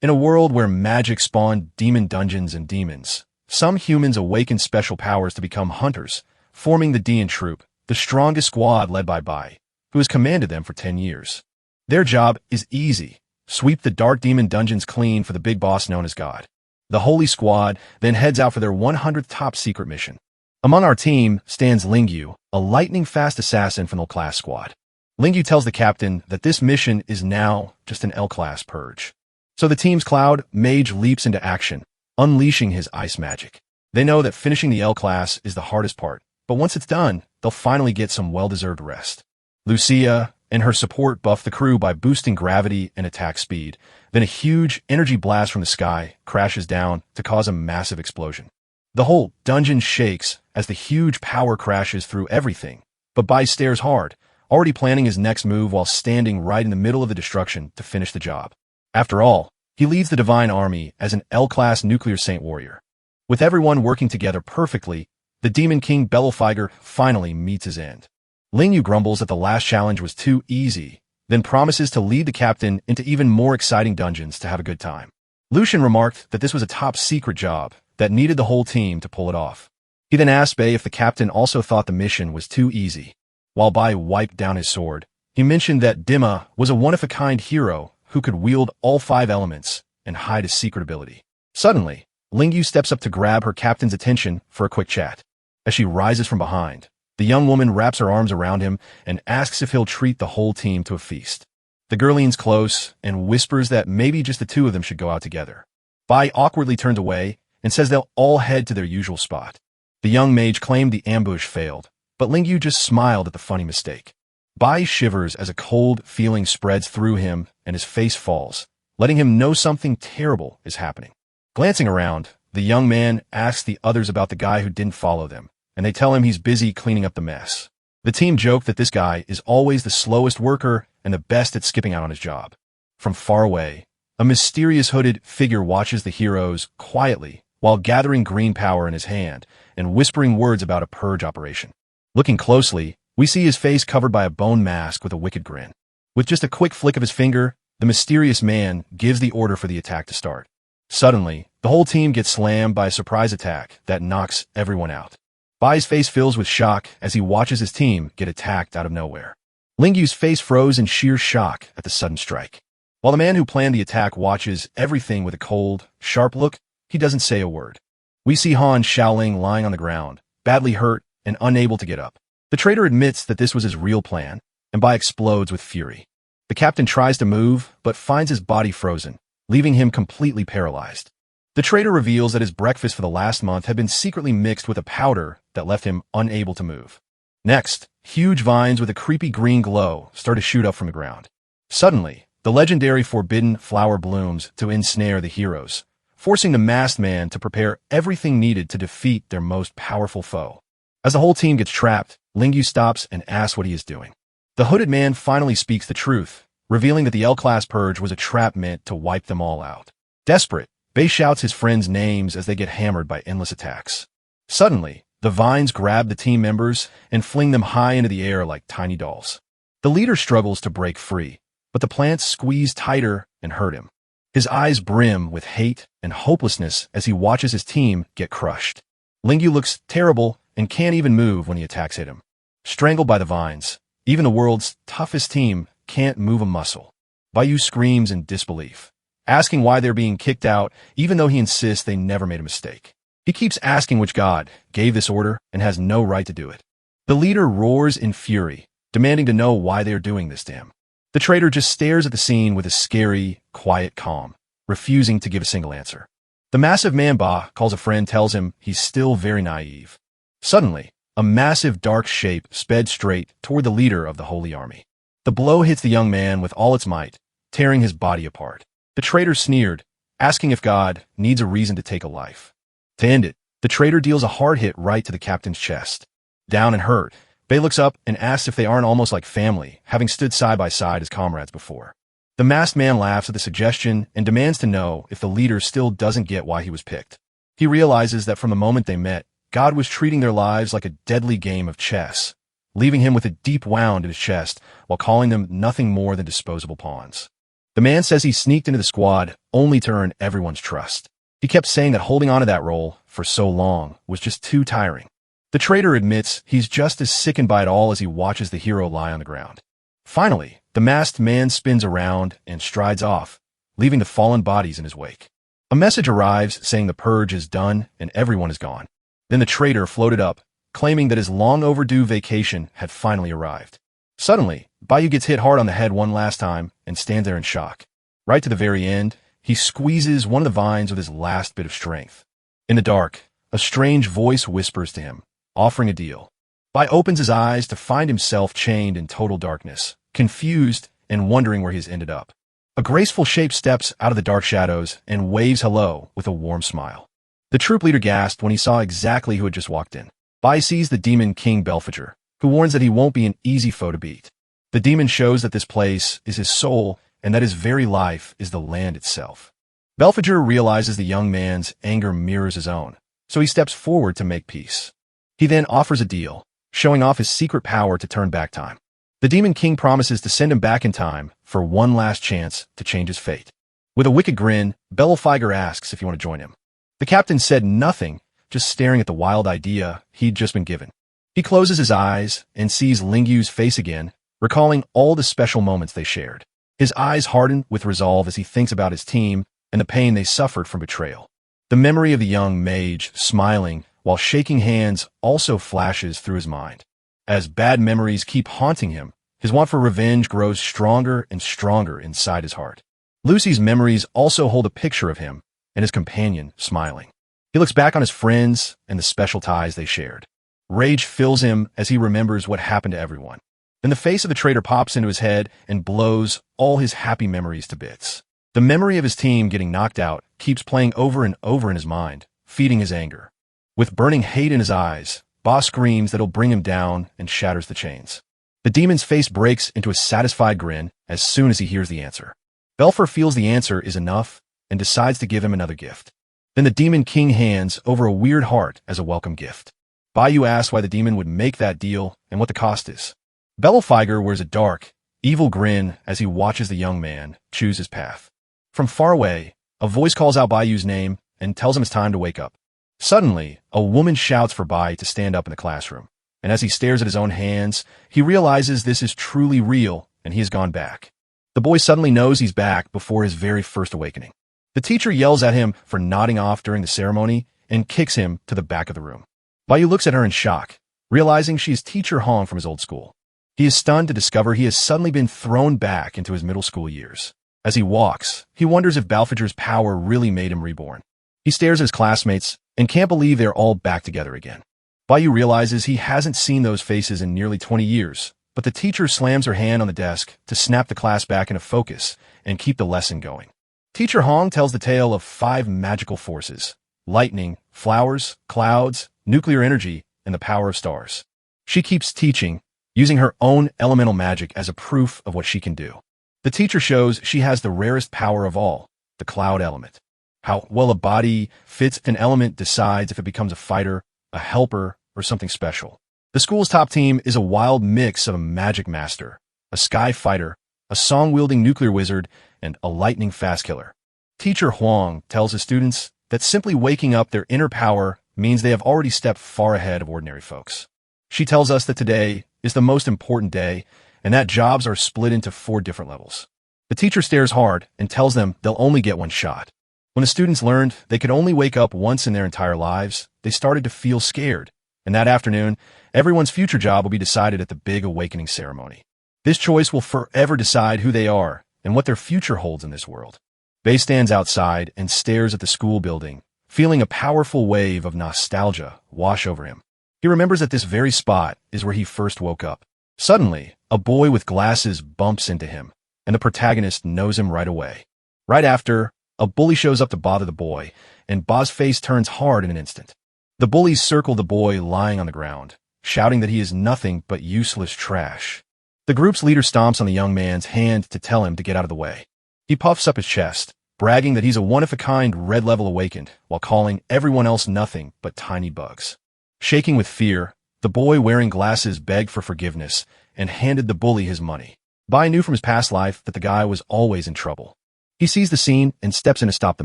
In a world where magic spawned demon dungeons and demons, some humans awakened special powers to become hunters, forming the Dian Troop, the strongest squad led by Bai, who has commanded them for 10 years. Their job is easy: sweep the dark demon dungeons clean for the big boss known as God. The Holy Squad then heads out for their 100th top secret mission. Among our team stands Lingyu, a lightning-fast assassin from the class squad. Lingyu tells the captain that this mission is now just an L-class purge. So the team's Cloud Mage leaps into action, unleashing his ice magic. They know that finishing the L-class is the hardest part, but once it's done, they'll finally get some well-deserved rest. Lucia and her support buff the crew by boosting gravity and attack speed. Then a huge energy blast from the sky crashes down to cause a massive explosion. The whole dungeon shakes as the huge power crashes through everything, but Bai stares hard, already planning his next move while standing right in the middle of the destruction to finish the job. After all, he leads the Divine Army as an L-class nuclear saint warrior. With everyone working together perfectly, the Demon King Bellefiger finally meets his end. Lingyu grumbles that the last challenge was too easy, then promises to lead the captain into even more exciting dungeons to have a good time. Lucian remarked that this was a top-secret job that needed the whole team to pull it off. He then asked Bai if the captain also thought the mission was too easy. While Bai wiped down his sword, he mentioned that Dima was a one-of-a-kind hero who could wield all 5 elements and hide his secret ability. Suddenly, Lingyu steps up to grab her captain's attention for a quick chat. As she rises from behind, the young woman wraps her arms around him and asks if he'll treat the whole team to a feast. The girl leans close and whispers that maybe just the two of them should go out together. Bai awkwardly turns away and says they'll all head to their usual spot. The young mage claimed the ambush failed, but Lingyu just smiled at the funny mistake. Bai shivers as a cold feeling spreads through him and his face falls, letting him know something terrible is happening. Glancing around, the young man asks the others about the guy who didn't follow them, and they tell him he's busy cleaning up the mess. The team joke that this guy is always the slowest worker and the best at skipping out on his job. From far away, a mysterious hooded figure watches the heroes quietly while gathering green power in his hand and whispering words about a purge operation. Looking closely, we see his face covered by a bone mask with a wicked grin. With just a quick flick of his finger, the mysterious man gives the order for the attack to start. Suddenly, the whole team gets slammed by a surprise attack that knocks everyone out. Bai's face fills with shock as he watches his team get attacked out of nowhere. Lingyu's face froze in sheer shock at the sudden strike. While the man who planned the attack watches everything with a cold, sharp look, he doesn't say a word. We see Han Shaoling lying on the ground, badly hurt and unable to get up. The traitor admits that this was his real plan, and Bai explodes with fury. The captain tries to move, but finds his body frozen, leaving him completely paralyzed. The traitor reveals that his breakfast for the last month had been secretly mixed with a powder that left him unable to move. Next, huge vines with a creepy green glow start to shoot up from the ground. Suddenly, the legendary forbidden flower blooms to ensnare the heroes, forcing the masked man to prepare everything needed to defeat their most powerful foe. As the whole team gets trapped, Lingyu stops and asks what he is doing. The hooded man finally speaks the truth, revealing that the L-class purge was a trap meant to wipe them all out. Desperate, Bai shouts his friends' names as they get hammered by endless attacks. Suddenly, the vines grab the team members and fling them high into the air like tiny dolls. The leader struggles to break free, but the plants squeeze tighter and hurt him. His eyes brim with hate and hopelessness as he watches his team get crushed. Lingyu looks terrible and can't even move when the attacks hit him. Strangled by the vines, even the world's toughest team can't move a muscle. Bai screams in disbelief, asking why they're being kicked out even though he insists they never made a mistake. He keeps asking which god gave this order and has no right to do it. The leader roars in fury, demanding to know why they are doing this to him. The traitor just stares at the scene with a scary, quiet calm, refusing to give a single answer. The massive man Ba calls a friend, tells him he's still very naive. Suddenly, a massive dark shape sped straight toward the leader of the Holy Army. The blow hits the young man with all its might, tearing his body apart. The traitor sneered, asking if God needs a reason to take a life. To end it, the traitor deals a hard hit right to the captain's chest. Down and hurt, Bai looks up and asks if they aren't almost like family, having stood side by side as comrades before. The masked man laughs at the suggestion and demands to know if the leader still doesn't get why he was picked. He realizes that from the moment they met, God was treating their lives like a deadly game of chess, leaving him with a deep wound in his chest while calling them nothing more than disposable pawns. The The man says he sneaked into the squad only to earn everyone's trust. He kept saying that holding on to that role for so long was just too tiring. The traitor admits he's just as sickened by it all as he watches the hero lie on the ground. Finally, the masked man spins around and strides off, leaving the fallen bodies in his wake. A message arrives saying the purge is done and everyone is gone. Then the traitor floated up, claiming that his long-overdue vacation had finally arrived. Suddenly, Bayou gets hit hard on the head one last time and stands there in shock. Right to the very end, he squeezes one of the vines with his last bit of strength. In the dark, a strange voice whispers to him, offering a deal. Bai opens his eyes to find himself chained in total darkness, confused and wondering where he's ended up. A graceful shape steps out of the dark shadows and waves hello with a warm smile. The troop leader gasped when he saw exactly who had just walked in. Bai sees the demon King Belfager, who warns that he won't be an easy foe to beat. The demon shows that this place is his soul and that his very life is the land itself. Belfager realizes the young man's anger mirrors his own, so he steps forward to make peace. He then offers a deal, showing off his secret power to turn back time. The Demon King promises to send him back in time for one last chance to change his fate. With a wicked grin, Belfager asks if you want to join him. The captain said nothing, just staring at the wild idea he'd just been given. He closes his eyes and sees Lingyu's face again, recalling all the special moments they shared. His eyes harden with resolve as he thinks about his team and the pain they suffered from betrayal. The memory of the young mage smiling while shaking hands also flashes through his mind. As bad memories keep haunting him, his want for revenge grows stronger and stronger inside his heart. Lucy's memories also hold a picture of him and his companion smiling. He looks back on his friends and the special ties they shared. Rage fills him as he remembers what happened to everyone. Then the face of the traitor pops into his head and blows all his happy memories to bits. The memory of his team getting knocked out keeps playing over and over in his mind, feeding his anger. With burning hate in his eyes, Boss screams that he'll bring him down and shatters the chains. The demon's face breaks into a satisfied grin as soon as he hears the answer. Belfer feels the answer is enough and decides to give him another gift. Then the Demon King hands over a weird heart as a welcome gift. Bayou asks why the demon would make that deal and what the cost is. Belfager wears a dark, evil grin as he watches the young man choose his path. From far away, a voice calls out Bayou's name and tells him it's time to wake up. Suddenly, a woman shouts for Bai to stand up in the classroom, and as he stares at his own hands, he realizes this is truly real and he has gone back. The boy suddenly knows he's back before his very first awakening. The teacher yells at him for nodding off during the ceremony and kicks him to the back of the room. Bayou looks at her in shock, realizing she is Teacher Hong from his old school. He is stunned to discover he has suddenly been thrown back into his middle school years. As he walks, he wonders if Belfager's power really made him reborn. He stares at his classmates and can't believe they're all back together again. Bayou realizes he hasn't seen those faces in nearly 20 years, but the teacher slams her hand on the desk to snap the class back into focus and keep the lesson going. Teacher Hong tells the tale of 5 magical forces: lightning, flowers, clouds, nuclear energy, and the power of stars. She keeps teaching, using her own elemental magic as a proof of what she can do. The teacher shows she has the rarest power of all, the cloud element. How well a body fits an element decides if it becomes a fighter, a helper, or something special. The school's top team is a wild mix of a magic master, a sky fighter, a song-wielding nuclear wizard, and a lightning fast killer. Teacher Huang tells his students that simply waking up their inner power means they have already stepped far ahead of ordinary folks. She tells us that today is the most important day and that jobs are split into 4 different levels. The teacher stares hard and tells them they'll only get one shot. When the students learned they could only wake up once in their entire lives, they started to feel scared. And that afternoon, everyone's future job will be decided at the big awakening ceremony. This choice will forever decide who they are and what their future holds in this world. Bai stands outside and stares at the school building, feeling a powerful wave of nostalgia wash over him. He remembers that this very spot is where he first woke up. Suddenly, a boy with glasses bumps into him, and the protagonist knows him right away. Right after, a bully shows up to bother the boy, and Ba's face turns hard in an instant. The bullies circle the boy lying on the ground, shouting that he is nothing but useless trash. The group's leader stomps on the young man's hand to tell him to get out of the way. He puffs up his chest, bragging that he's a one-of-a-kind red level awakened, while calling everyone else nothing but tiny bugs. Shaking with fear, the boy wearing glasses begged for forgiveness and handed the bully his money. Bai knew from his past life that the guy was always in trouble. He sees the scene and steps in to stop the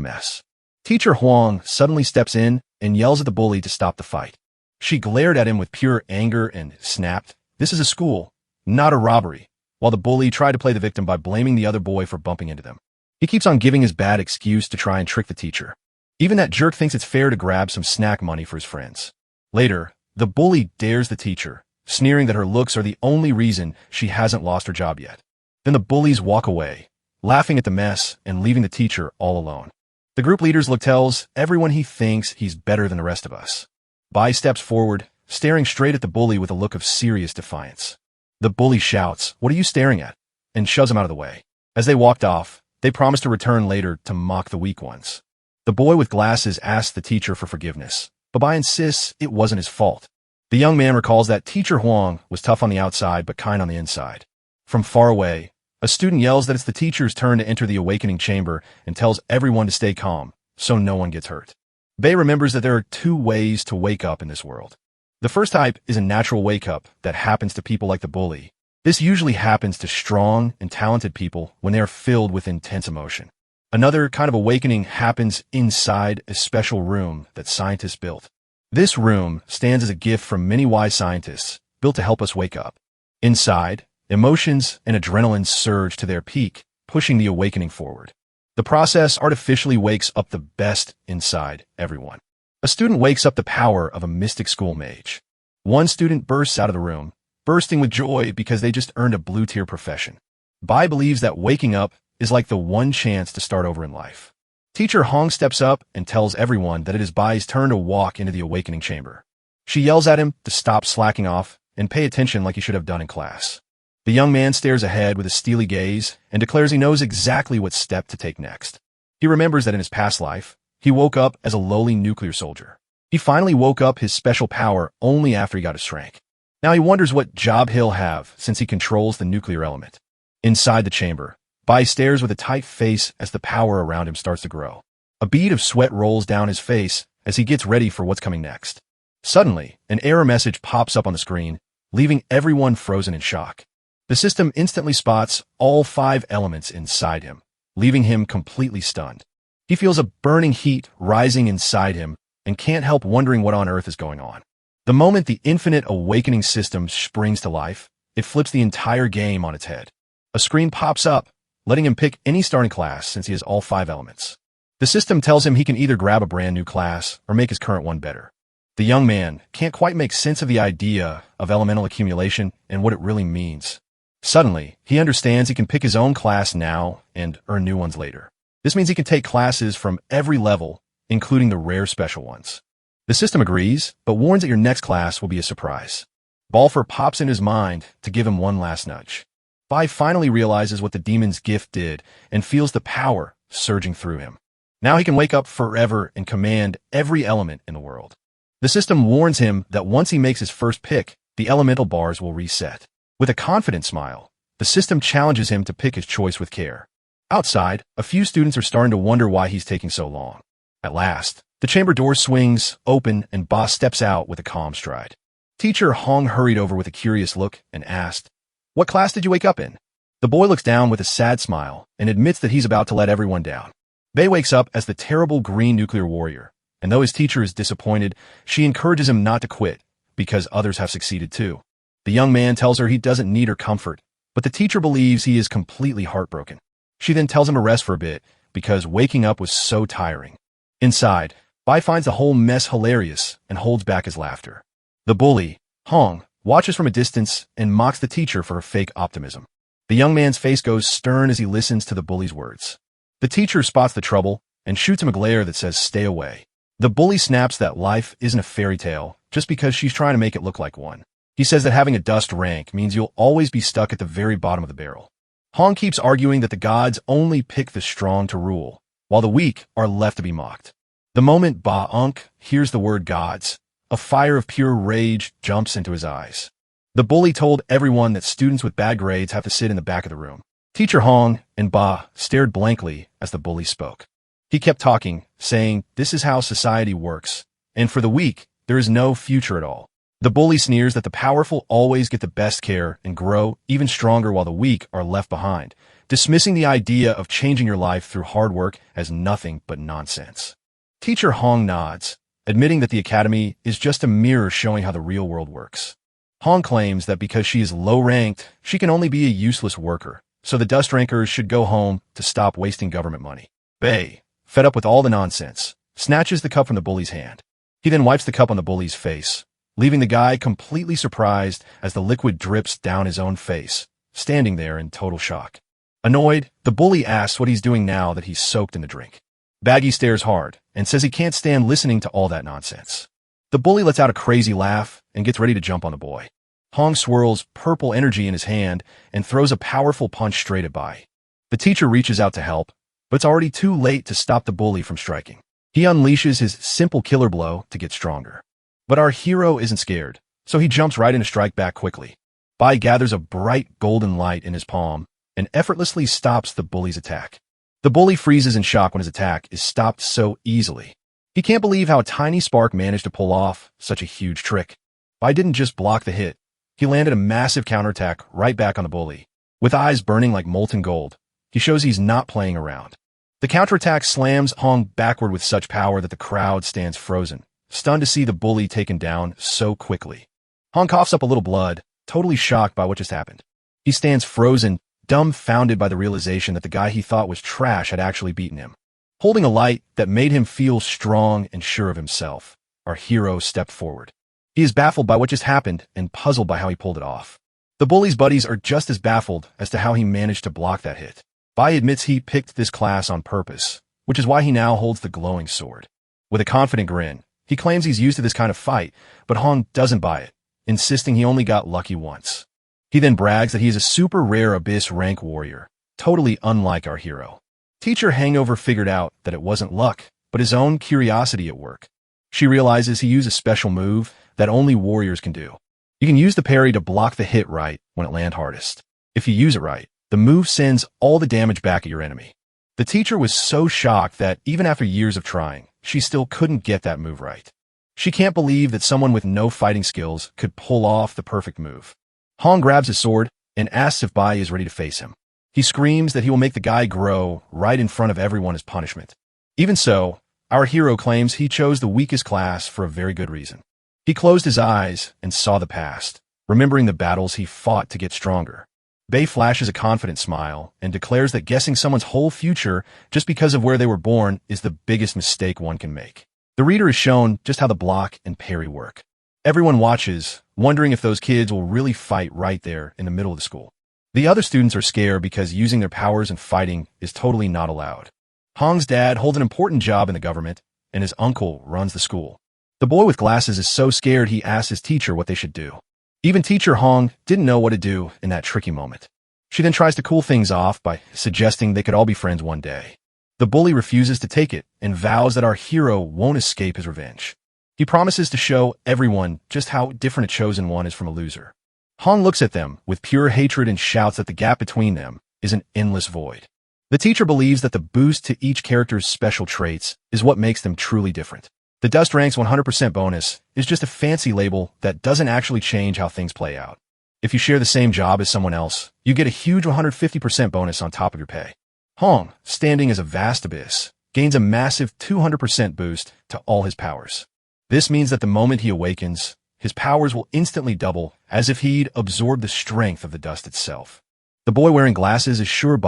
mess. Teacher Huang suddenly steps in and yells at the bully to stop the fight. She glared at him with pure anger and snapped, "This is a school, not a robbery," while the bully tried to play the victim by blaming the other boy for bumping into them. He keeps on giving his bad excuse to try and trick the teacher. Even that jerk thinks it's fair to grab some snack money for his friends. Later, the bully dares the teacher, sneering that her looks are the only reason she hasn't lost her job yet. Then the bullies walk away, laughing at the mess and leaving the teacher all alone. The group leader's look tells everyone he thinks he's better than the rest of us. Bai steps forward, staring straight at the bully with a look of serious defiance. The bully shouts, "What are you staring at?" and shoves him out of the way. As they walked off, they promised to return later to mock the weak ones. The boy with glasses asks the teacher for forgiveness, but Bai insists it wasn't his fault. The young man recalls that Teacher Huang was tough on the outside but kind on the inside. From far away, a student yells that it's the teacher's turn to enter the awakening chamber and tells everyone to stay calm, so no one gets hurt. Bei remembers that there are two ways to wake up in this world. The first type is a natural wake-up that happens to people like the bully. This usually happens to strong and talented people when they are filled with intense emotion. Another kind of awakening happens inside a special room that scientists built. This room stands as a gift from many wise scientists built to help us wake up. Inside, emotions and adrenaline surge to their peak, pushing the awakening forward. The process artificially wakes up the best inside everyone. A student wakes up the power of a mystic school mage. One student bursts out of the room, bursting with joy because they just earned a blue-tier profession. Bai believes that waking up is like the one chance to start over in life. Teacher Hong steps up and tells everyone that it is Bai's turn to walk into the awakening chamber. She yells at him to stop slacking off and pay attention like he should have done in class. The young man stares ahead with a steely gaze and declares he knows exactly what step to take next. He remembers that in his past life, he woke up as a lowly nuclear soldier. He finally woke up his special power only after he got his rank. Now he wonders what job he'll have since he controls the nuclear element. Inside the chamber, Bai stares with a tight face as the power around him starts to grow. A bead of sweat rolls down his face as he gets ready for what's coming next. Suddenly, an error message pops up on the screen, leaving everyone frozen in shock. The system instantly spots all 5 elements inside him, leaving him completely stunned. He feels a burning heat rising inside him and can't help wondering what on earth is going on. The moment the infinite awakening system springs to life, it flips the entire game on its head. A screen pops up, letting him pick any starting class since he has all 5 elements. The system tells him he can either grab a brand new class or make his current one better. The young man can't quite make sense of the idea of elemental accumulation and what it really means. Suddenly, he understands he can pick his own class now and earn new ones later. This means he can take classes from every level, including the rare special ones. The system agrees, but warns that your next class will be a surprise. Balfour pops in his mind to give him one last nudge. Bai finally realizes what the demon's gift did and feels the power surging through him. Now he can wake up forever and command every element in the world. The system warns him that once he makes his first pick, the elemental bars will reset. With a confident smile, the system challenges him to pick his choice with care. Outside, a few students are starting to wonder why he's taking so long. At last, the chamber door swings open and Ba steps out with a calm stride. Teacher Hong hurried over with a curious look and asked, "What class did you wake up in?" The boy looks down with a sad smile and admits that he's about to let everyone down. Bei wakes up as the terrible green nuclear warrior, and though his teacher is disappointed, she encourages him not to quit because others have succeeded too. The young man tells her he doesn't need her comfort, but the teacher believes he is completely heartbroken. She then tells him to rest for a bit because waking up was so tiring. Inside, Bai finds the whole mess hilarious and holds back his laughter. The bully, Hong, watches from a distance and mocks the teacher for her fake optimism. The young man's face goes stern as he listens to the bully's words. The teacher spots the trouble and shoots him a glare that says, "Stay away." The bully snaps that life isn't a fairy tale just because she's trying to make it look like one. He says that having a dust rank means you'll always be stuck at the very bottom of the barrel. Hong keeps arguing that the gods only pick the strong to rule, while the weak are left to be mocked. The moment Ba Unk hears the word gods, a fire of pure rage jumps into his eyes. The bully told everyone that students with bad grades have to sit in the back of the room. Teacher Hong and Ba stared blankly as the bully spoke. He kept talking, saying, "This is how society works, and for the weak, there is no future at all. The bully sneers that the powerful always get the best care and grow even stronger while the weak are left behind, dismissing the idea of changing your life through hard work as nothing but nonsense. Teacher Hong nods, admitting that the academy is just a mirror showing how the real world works. Hong claims that because she is low-ranked, she can only be a useless worker, so the dust rankers should go home to stop wasting government money. Bei, fed up with all the nonsense, snatches the cup from the bully's hand. He then wipes the cup on the bully's face, leaving the guy completely surprised as the liquid drips down his own face, standing there in total shock. Annoyed, the bully asks what he's doing now that he's soaked in the drink. Baggy stares hard and says he can't stand listening to all that nonsense. The bully lets out a crazy laugh and gets ready to jump on the boy. Hong swirls purple energy in his hand and throws a powerful punch straight at Bai. The teacher reaches out to help, but it's already too late to stop the bully from striking. He unleashes his simple killer blow to get stronger. But our hero isn't scared, so he jumps right in to strike back quickly. Bai gathers a bright golden light in his palm and effortlessly stops the bully's attack. The bully freezes in shock when his attack is stopped so easily. He can't believe how a tiny spark managed to pull off such a huge trick. Bai didn't just block the hit. He landed a massive counterattack right back on the bully. With eyes burning like molten gold, he shows he's not playing around. The counterattack slams Hong backward with such power that the crowd stands frozen, stunned to see the bully taken down so quickly. Hong coughs up a little blood, totally shocked by what just happened. He stands frozen, dumbfounded by the realization that the guy he thought was trash had actually beaten him. Holding a light that made him feel strong and sure of himself, our hero stepped forward. He is baffled by what just happened and puzzled by how he pulled it off. The bully's buddies are just as baffled as to how he managed to block that hit. Bai admits he picked this class on purpose, which is why he now holds the glowing sword. With a confident grin, he claims he's used to this kind of fight, but Hong doesn't buy it, insisting he only got lucky once. He then brags that he is a super rare abyss rank warrior, totally unlike our hero. Teacher Hangover figured out that it wasn't luck, but his own curiosity at work. She realizes he used a special move that only warriors can do. You can use the parry to block the hit right when it lands hardest. If you use it right, the move sends all the damage back at your enemy. The teacher was so shocked that even after years of trying, she still couldn't get that move right. She can't believe that someone with no fighting skills could pull off the perfect move. Hong grabs his sword and asks if Bai is ready to face him. He screams that he will make the guy grow right in front of everyone as punishment. Even so, our hero claims he chose the weakest class for a very good reason. He closed his eyes and saw the past, remembering the battles he fought to get stronger. Bei flashes a confident smile and declares that guessing someone's whole future just because of where they were born is the biggest mistake one can make. The reader is shown just how the block and parry work. Everyone watches, wondering if those kids will really fight right there in the middle of the school. The other students are scared because using their powers and fighting is totally not allowed. Hong's dad holds an important job in the government, and his uncle runs the school. The boy with glasses is so scared he asks his teacher what they should do. Even teacher Hong didn't know what to do in that tricky moment. She then tries to cool things off by suggesting they could all be friends one day. The bully refuses to take it and vows that our hero won't escape his revenge. He promises to show everyone just how different a chosen one is from a loser. Hong looks at them with pure hatred and shouts that the gap between them is an endless void. The teacher believes that the boost to each character's special traits is what makes them truly different. The Dust Rank's 100% bonus is just a fancy label that doesn't actually change how things play out. If you share the same job as someone else, you get a huge 150% bonus on top of your pay. Hong, standing as a vast abyss, gains a massive 200% boost to all his powers. This means that the moment he awakens, his powers will instantly double, as if he'd absorbed the strength of the dust itself. The boy wearing glasses is sure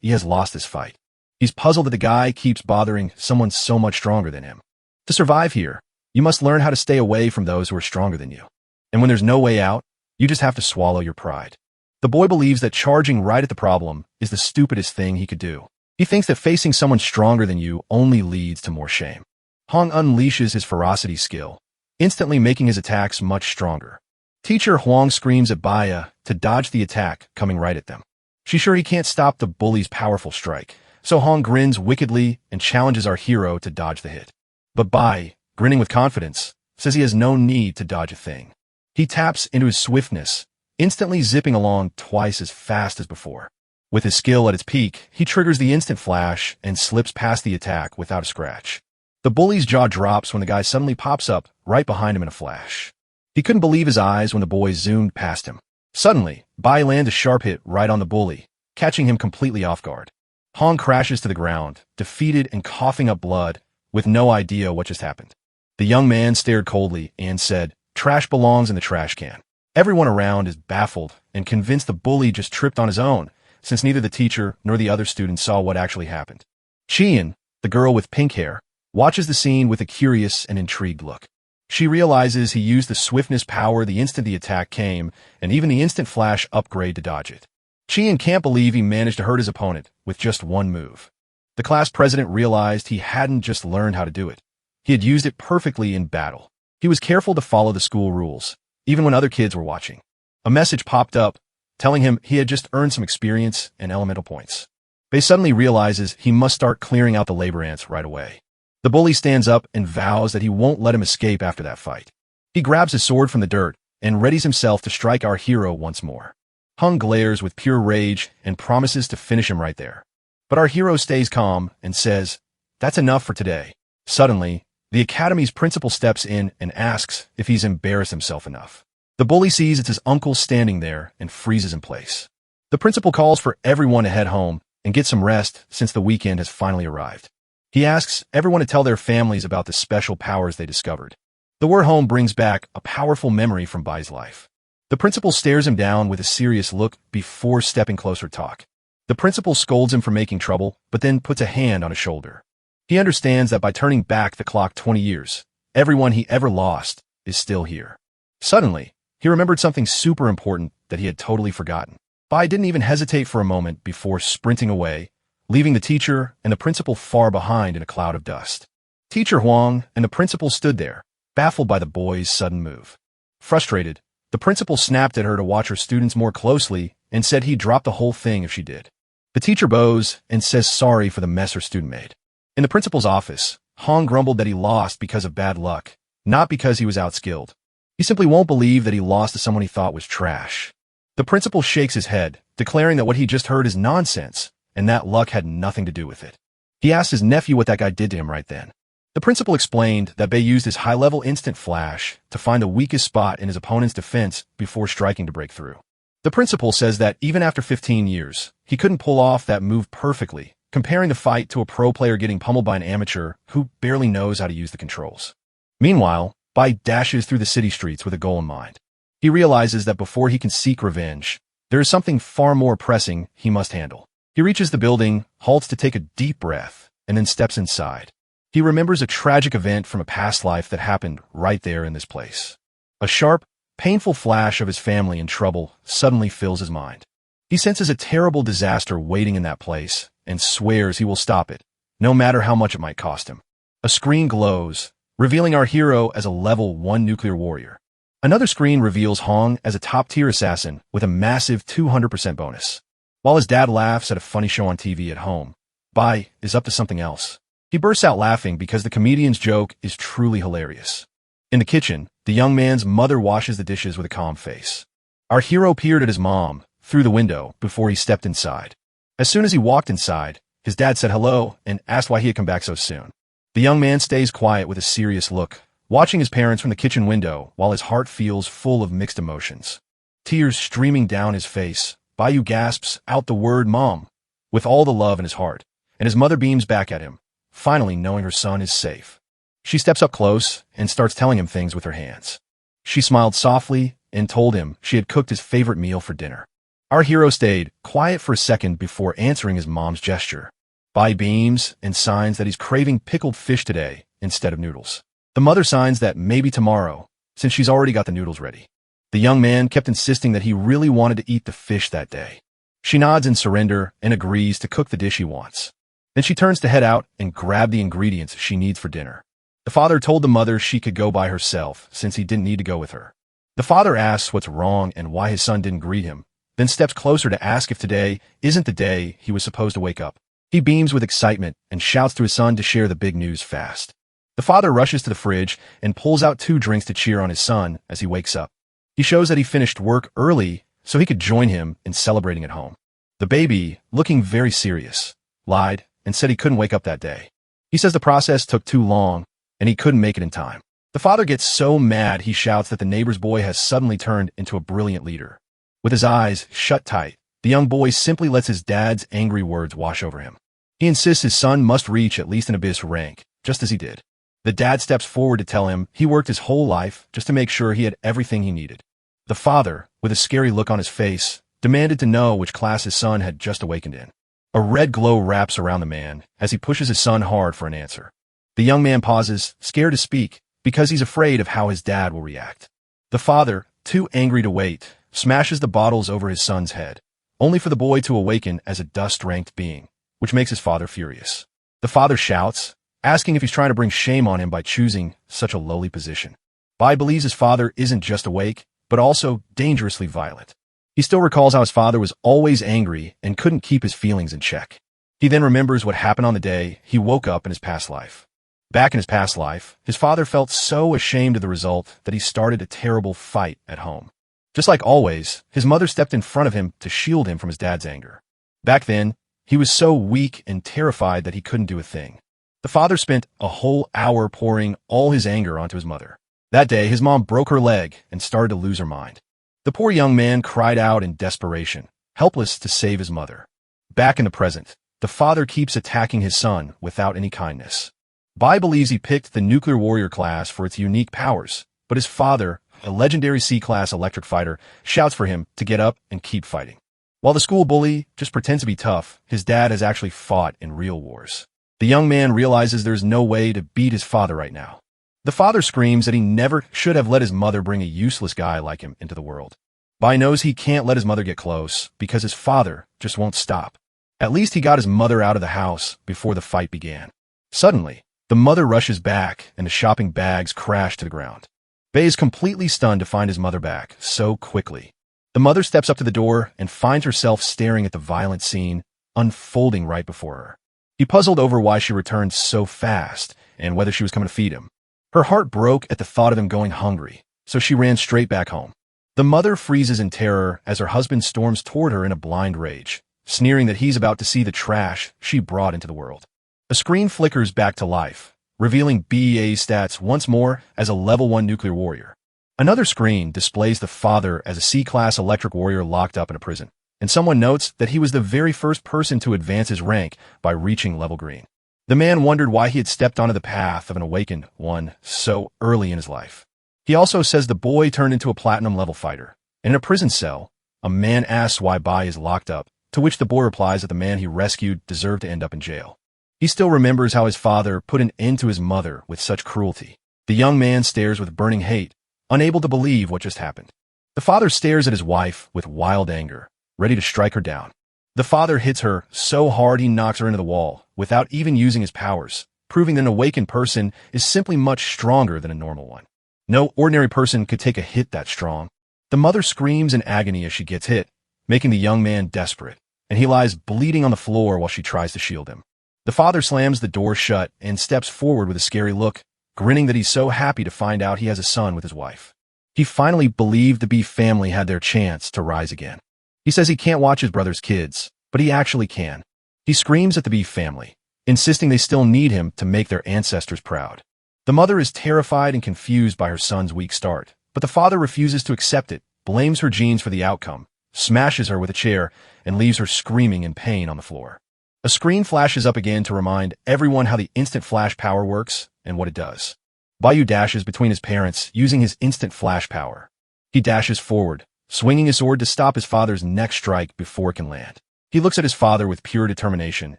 he has lost this fight. He's puzzled that the guy keeps bothering someone so much stronger than him. To survive here, you must learn how to stay away from those who are stronger than you. And when there's no way out, you just have to swallow your pride. The boy believes that charging right at the problem is the stupidest thing he could do. He thinks that facing someone stronger than you only leads to more shame. Hong unleashes his ferocity skill, instantly making his attacks much stronger. Teacher Huang screams at Baya to dodge the attack coming right at them. She's sure he can't stop the bully's powerful strike, so Hong grins wickedly and challenges our hero to dodge the hit. But Bai, grinning with confidence, says he has no need to dodge a thing. He taps into his swiftness, instantly zipping along twice as fast as before. With his skill at its peak, he triggers the instant flash and slips past the attack without a scratch. The bully's jaw drops when the guy suddenly pops up right behind him in a flash. He couldn't believe his eyes when the boy zoomed past him. Suddenly, Bai lands a sharp hit right on the bully, catching him completely off guard. Hong crashes to the ground, defeated and coughing up blood, with no idea what just happened. The young man stared coldly and said, "Trash belongs in the trash can." Everyone around is baffled and convinced the bully just tripped on his own, since neither the teacher nor the other students saw what actually happened. Chien, the girl with pink hair, watches the scene with a curious and intrigued look. She realizes he used the swiftness power the instant the attack came, and even the instant flash upgrade to dodge it. Chien can't believe he managed to hurt his opponent with just one move. The class president realized he hadn't just learned how to do it. He had used it perfectly in battle. He was careful to follow the school rules, even when other kids were watching. A message popped up, telling him he had just earned some experience and elemental points. Bei suddenly realizes he must start clearing out the labor ants right away. The bully stands up and vows that he won't let him escape after that fight. He grabs his sword from the dirt and readies himself to strike our hero once more. Hung glares with pure rage and promises to finish him right there. But our hero stays calm and says, "That's enough for today." Suddenly, the academy's principal steps in and asks if he's embarrassed himself enough. The bully sees it's his uncle standing there and freezes in place. The principal calls for everyone to head home and get some rest since the weekend has finally arrived. He asks everyone to tell their families about the special powers they discovered. The word home brings back a powerful memory from Bai's life. The principal stares him down with a serious look before stepping closer to talk. The principal scolds him for making trouble, but then puts a hand on his shoulder. He understands that by turning back the clock 20 years, everyone he ever lost is still here. Suddenly, he remembered something super important that he had totally forgotten. Bai didn't even hesitate for a moment before sprinting away, leaving the teacher and the principal far behind in a cloud of dust. Teacher Huang and the principal stood there, baffled by the boy's sudden move. Frustrated, the principal snapped at her to watch her students more closely and said he'd drop the whole thing if she did. The teacher bows and says sorry for the mess her student made. In the principal's office, Hong grumbled that he lost because of bad luck, not because he was outskilled. He simply won't believe that he lost to someone he thought was trash. The principal shakes his head, declaring that what he just heard is nonsense, and that luck had nothing to do with it. He asked his nephew what that guy did to him right then. The principal explained that Bei used his high-level instant flash to find the weakest spot in his opponent's defense before striking to break through. The principal says that even after 15 years, he couldn't pull off that move perfectly, comparing the fight to a pro player getting pummeled by an amateur who barely knows how to use the controls. Meanwhile, Bai dashes through the city streets with a goal in mind. He realizes that before he can seek revenge, there is something far more pressing he must handle. He reaches the building, halts to take a deep breath, and then steps inside. He remembers a tragic event from a past life that happened right there in this place. A sharp, painful flash of his family in trouble suddenly fills his mind. He senses a terrible disaster waiting in that place and swears he will stop it, no matter how much it might cost him. A screen glows, revealing our hero as a level 1 nuclear warrior. Another screen reveals Hong as a top-tier assassin with a massive 200% bonus. While his dad laughs at a funny show on TV at home, Bai is up to something else. He bursts out laughing because the comedian's joke is truly hilarious. In the kitchen, the young man's mother washes the dishes with a calm face. Our hero peered at his mom through the window before he stepped inside. As soon as he walked inside, his dad said hello and asked why he had come back so soon. The young man stays quiet with a serious look, watching his parents from the kitchen window while his heart feels full of mixed emotions. Tears streaming down his face, Bayu gasps out the word "Mom" with all the love in his heart, and his mother beams back at him, finally knowing her son is safe. She steps up close and starts telling him things with her hands. She smiled softly and told him she had cooked his favorite meal for dinner. Our hero stayed quiet for a second before answering his mom's gesture. Bai beams and signs that he's craving pickled fish today instead of noodles. The mother signs that maybe tomorrow, since she's already got the noodles ready. The young man kept insisting that he really wanted to eat the fish that day. She nods in surrender and agrees to cook the dish he wants. Then she turns to head out and grab the ingredients she needs for dinner. The father told the mother she could go by herself since he didn't need to go with her. The father asks what's wrong and why his son didn't greet him, then steps closer to ask if today isn't the day he was supposed to wake up. He beams with excitement and shouts to his son to share the big news fast. The father rushes to the fridge and pulls out 2 drinks to cheer on his son as he wakes up. He shows that he finished work early so he could join him in celebrating at home. The baby, looking very serious, lied and said he couldn't wake up that day. He says the process took too long and he couldn't make it in time. The father gets so mad he shouts that the neighbor's boy has suddenly turned into a brilliant leader. With his eyes shut tight, the young boy simply lets his dad's angry words wash over him. He insists his son must reach at least an abyss rank, just as he did. The dad steps forward to tell him he worked his whole life just to make sure he had everything he needed. The father, with a scary look on his face, demanded to know which class his son had just awakened in. A red glow wraps around the man as he pushes his son hard for an answer. The young man pauses, scared to speak, because he's afraid of how his dad will react. The father, too angry to wait, smashes the bottles over his son's head, only for the boy to awaken as a dust-ranked being, which makes his father furious. The father shouts, asking if he's trying to bring shame on him by choosing such a lowly position. Bai believes his father isn't just awake, but also dangerously violent. He still recalls how his father was always angry and couldn't keep his feelings in check. He then remembers what happened on the day he woke up in his past life. Back in his past life, his father felt so ashamed of the result that he started a terrible fight at home. Just like always, his mother stepped in front of him to shield him from his dad's anger. Back then, he was so weak and terrified that he couldn't do a thing. The father spent a whole hour pouring all his anger onto his mother. That day, his mom broke her leg and started to lose her mind. The poor young man cried out in desperation, helpless to save his mother. Back in the present, the father keeps attacking his son without any kindness. Bai believes he picked the nuclear warrior class for its unique powers, but his father, a legendary C-class electric fighter, shouts for him to get up and keep fighting. While the school bully just pretends to be tough, his dad has actually fought in real wars. The young man realizes there's no way to beat his father right now. The father screams that he never should have let his mother bring a useless guy like him into the world. Bai knows he can't let his mother get close because his father just won't stop. At least he got his mother out of the house before the fight began. Suddenly, the mother rushes back and the shopping bags crash to the ground. Bai is completely stunned to find his mother back so quickly. The mother steps up to the door and finds herself staring at the violent scene unfolding right before her. He puzzled over why she returned so fast and whether she was coming to feed him. Her heart broke at the thought of him going hungry, so she ran straight back home. The mother freezes in terror as her husband storms toward her in a blind rage, sneering that he's about to see the trash she brought into the world. A screen flickers back to life, revealing BEA's stats once more as a level 1 nuclear warrior. Another screen displays the father as a C-class electric warrior locked up in a prison, and someone notes that he was the very first person to advance his rank by reaching level green. The man wondered why he had stepped onto the path of an awakened one so early in his life. He also says the boy turned into a platinum-level fighter. And in a prison cell, a man asks why Bai is locked up, to which the boy replies that the man he rescued deserved to end up in jail. He still remembers how his father put an end to his mother with such cruelty. The young man stares with burning hate, unable to believe what just happened. The father stares at his wife with wild anger, ready to strike her down. The father hits her so hard he knocks her into the wall, without even using his powers, proving that an awakened person is simply much stronger than a normal one. No ordinary person could take a hit that strong. The mother screams in agony as she gets hit, making the young man desperate, and he lies bleeding on the floor while she tries to shield him. The father slams the door shut and steps forward with a scary look, grinning that he's so happy to find out he has a son with his wife. He finally believed the B family had their chance to rise again. He says he can't watch his brother's kids, but he actually can. He screams at the B family, insisting they still need him to make their ancestors proud. The mother is terrified and confused by her son's weak start, but the father refuses to accept it, blames her genes for the outcome, smashes her with a chair, and leaves her screaming in pain on the floor. A screen flashes up again to remind everyone how the instant flash power works and what it does. Bayu dashes between his parents using his instant flash power. He dashes forward, swinging his sword to stop his father's next strike before it can land. He looks at his father with pure determination